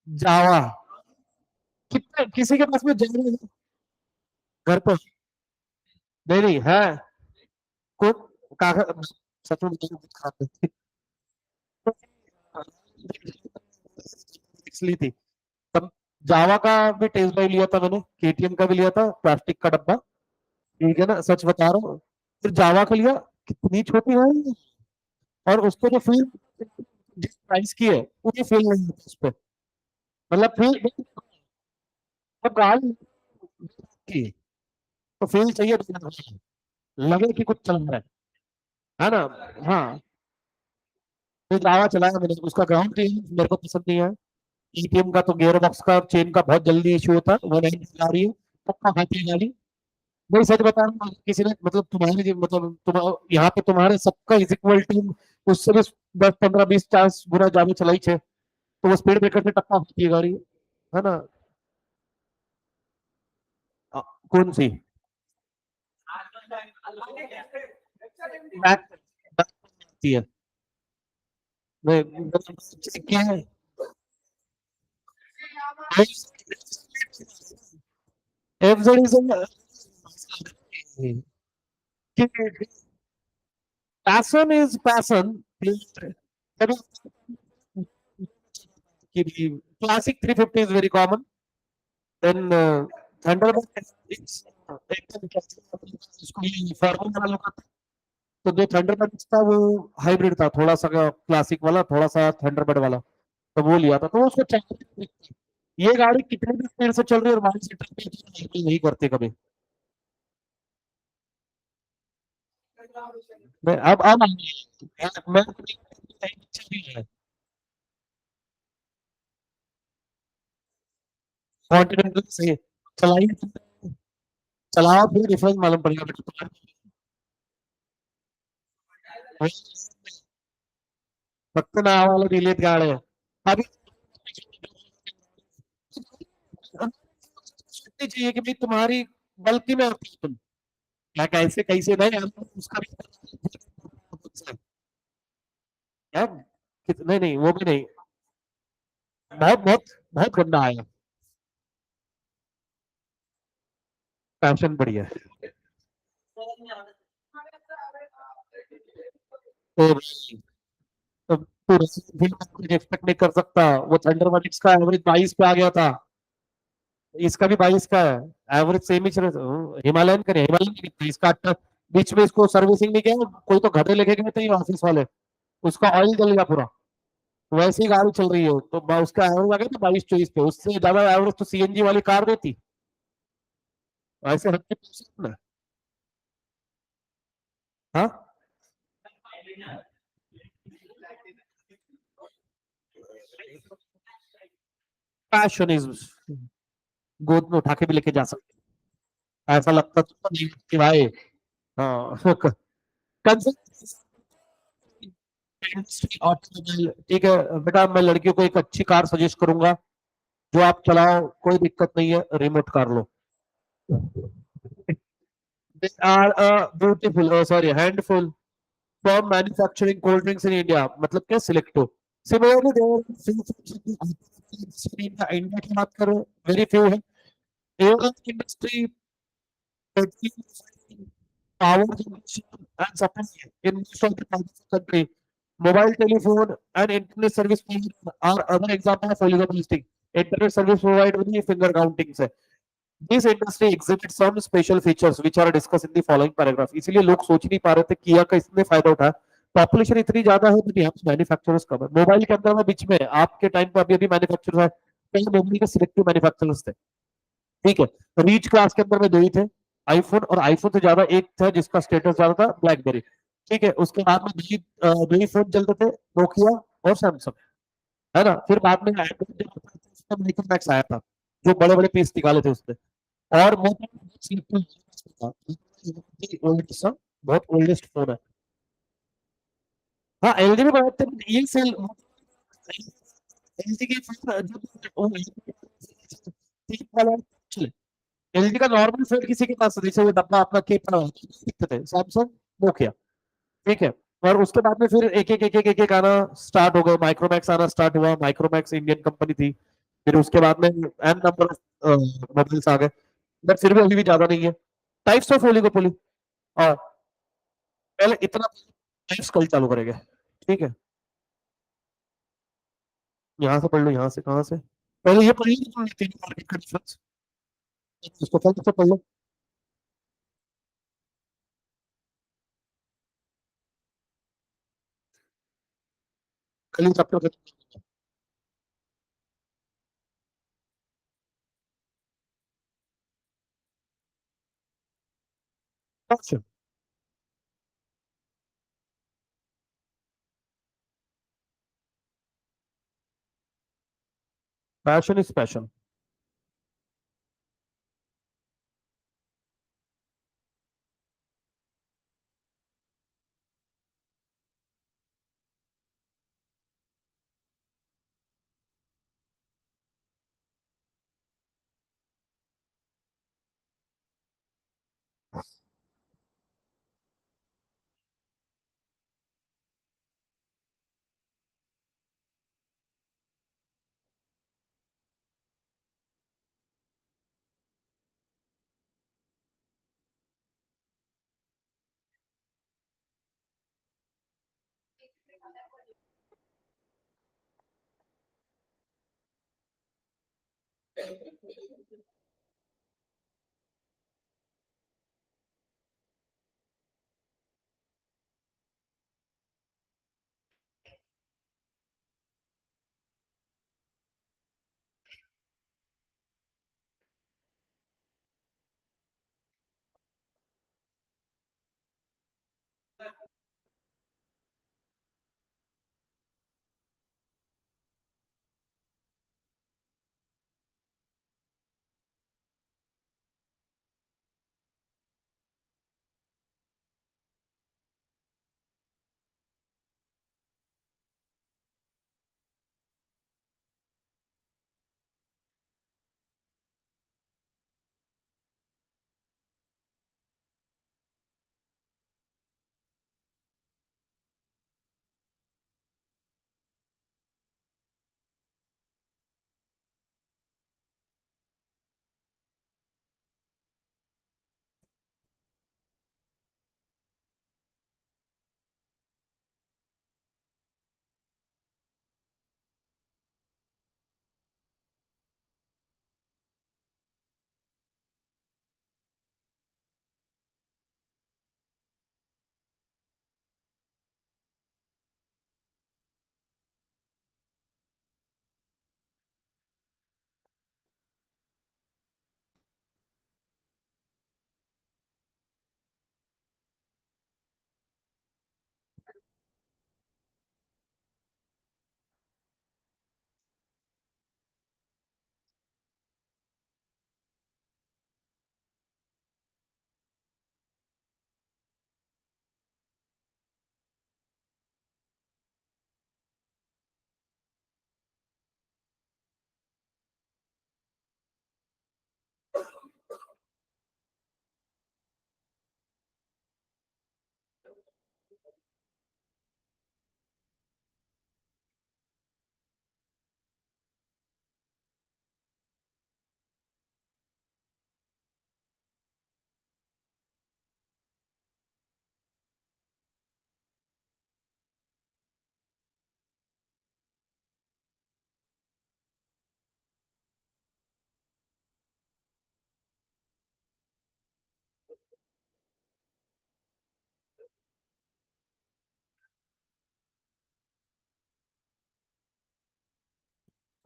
जावा, कितने किसी के पास में जावा है घर पर? नहीं नहीं है, कौन कागज, सच में मुझे बहुत खराब लगती है। इसलिए थी तब, जावा का भी टेस्ट ड्राइव लिया था मैंने, केटीएम का भी लिया था, प्लास्टिक का डब्बा, ठीक है ना, सच बता रहा हूँ। फिर जावा का लिया, कितनी छोटी है, और उसको जो फील जिस प्राइस की है उतनी फील नहीं होती उस पर, मतलब फील तो गाड़ी की, तो फील चाहिए तो लगे कि कुछ चल रहा है ना। हाँ तो जावा चलाया मैंने, उसका ग्राउंड क्लियरेंस मेरे को पसंद नहीं है। ईटीएम का तो गियर बॉक्स का चेन का बहुत जल्दी इशू होता है, वो नहीं चला रही है, पक्का खाती है गाड़ी। नहीं सच बता रहा हूँ, किसी ने मतलब तुम्हारे मतलब यहाँ पे तुम्हारे सबका इज इक्वल टू, उससे भी 10 15 20 40 गुना ज्यादा चलाई छे, तो वो स्पीड ब्रेकर से टक्का होती है गाड़ी, है ना। अ, कौन सी बैक होती है, चेक किया है। F Passion is Passion, Classic 350 is very common, then Thunderbird एकदम फॉर्मल वालों का, तो जो थंडरबर्ड था वो हाइब्रिड था, थोड़ा सा क्लासिक वाला, थोड़ा सा थंडरबर्ड वाला, तो वो लिया था, तो वो उसको चाहिए। ये गाड़ी कितने भी स्पीड से चल रही है और मान से ट्रक नहीं करते कभी। मैं अब मैं कॉन्टिनेंटल सही है। चलाइए, चलाओ फिर डिफरेंस मालूम पड़ेगा बेटा। फक्त नावाला दिलेत गाड्या अभी। सोचनी चाहिए कि भाई तुम्हारी गलती में आती है तुम, क्या कैसे कैसे नहीं उसका भी यार नहीं नहीं वो भी नहीं। बहुत बहुत बहुत गंदा आया। पैशन बढ़िया है। तो भाई, तो तू एक्सपेक्ट नहीं कर सकता। वो थंडरबर्ड का एवरेज 22 पे आ गया था, इसका भी 22 का है एवरेज, सेम ही चले। हिमालयन करे, हिमालयन नहीं कितना इसका 8 बीच में इसको सर्विसिंग नहीं किया, कोई तो घड़े लेके गए थे ये ऑफिस वाले, उसका ऑयल जल गया पूरा। वैसे ही गाड़ी चल रही है तो उसका एवरेज आ गया था 22-24 पे, उससे ज्यादा एवरेज तो सीएनजी वाली कार देती। ऐसे हटके पैसे ना। हाँ, पैशन इज गोद में उठा के भी लेके जा सकते, ऐसा लगता तो नहीं कि भाई। हाँ इंडस्ट्री ऑटोमोबाइल ठीक है बेटा, मैं लड़कियों को एक अच्छी कार सजेस्ट करूंगा, जो आप चलाओ कोई दिक्कत नहीं है, रिमोट कार लो। They are beautiful, sorry handful from manufacturing cold drinks in India, मतलब क्या सिलेक्टो। सिमिलरली इंडिया की बात करो, वेरी फ्यू है। Airline industry, power generation and supply in most of the parts of the country. Mobile telephone and internet service provider are other examples of oligopolistic. Internet service provider only finger counting से। This industry exhibits some special features which are discussed in the following paragraph. इसलिए लोग सोच नहीं पा रहे थे किया का इसमें फायदा उठा। पॉपुलेशन इतनी ज्यादा है बट यहाँ पे मैन्युफैक्चरर्स कम है। मोबाइल के अंदर में बीच में आपके टाइम पे अभी अभी मैन्युफैक्चरर है, कई मोबाइल के सिलेक्टिव मैन्युफैक्चरर्स थे। ठीक है, रीच क्लास के अंदर में दो ही थे, आईफोन, और आईफोन से ज्यादा एक था जिसका स्टेटस ज्यादा था, ब्लैकबेरी। ठीक है, उसके बाद में दो ही फोन चलते थे, नोकिया और सैमसंग, है ना। फिर बाद में माइक्रोमैक्स आया था, जो बड़े बड़े पीस निकाले थे उसने। और बहुत ओल्डेस्ट फोन है। हाँ एलजी भी बनाते हैं, ये सेल एलजी के फोन जो एलजी का नॉर्मल फोन किसी के पास, जैसे वो डब्बा आपका के दिखते थे, सैमसंग, नोकिया। ठीक है, और उसके बाद में फिर एक एक आना स्टार्ट हो गए, माइक्रोमैक्स आना स्टार्ट हुआ। माइक्रोमैक्स इंडियन कंपनी थी। फिर उसके बाद में एन नंबर ऑफ मोबाइल्स आ गए, बट फिर भी अभी भी ज्यादा नहीं है। टाइप्स ऑफ ओलिगोपोली, और पहले इतना टाइप्स कल चालू करेंगे। ठीक है, यहाँ से पढ़ लो, यहाँ से कहाँ से पहले ये पढ़िए तो तीन मार्केट का डिफरेंस, इसको फल से पढ़ लो। कल चैप्टर खत्म। Passion is passion.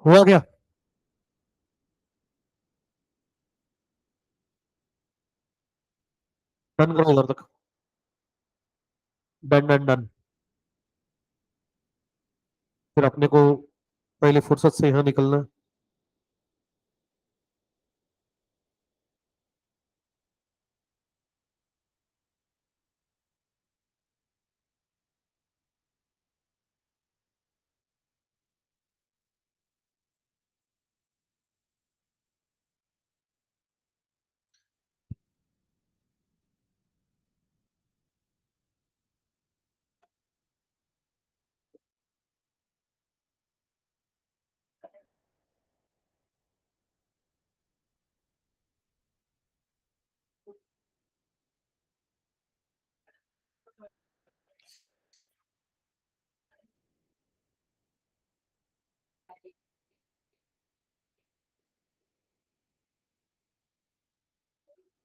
हुआ क्या? डन करो उधर तक। Done done done. फिर अपने को पहले फुर्सत से यहाँ निकलना है।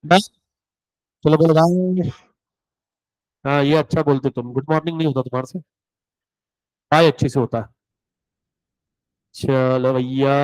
बस चलो बोलो बाय। हाँ ये अच्छा बोलते तुम, गुड मॉर्निंग नहीं होता तुम्हारे से, बाय अच्छे से होता है। चलो भैया।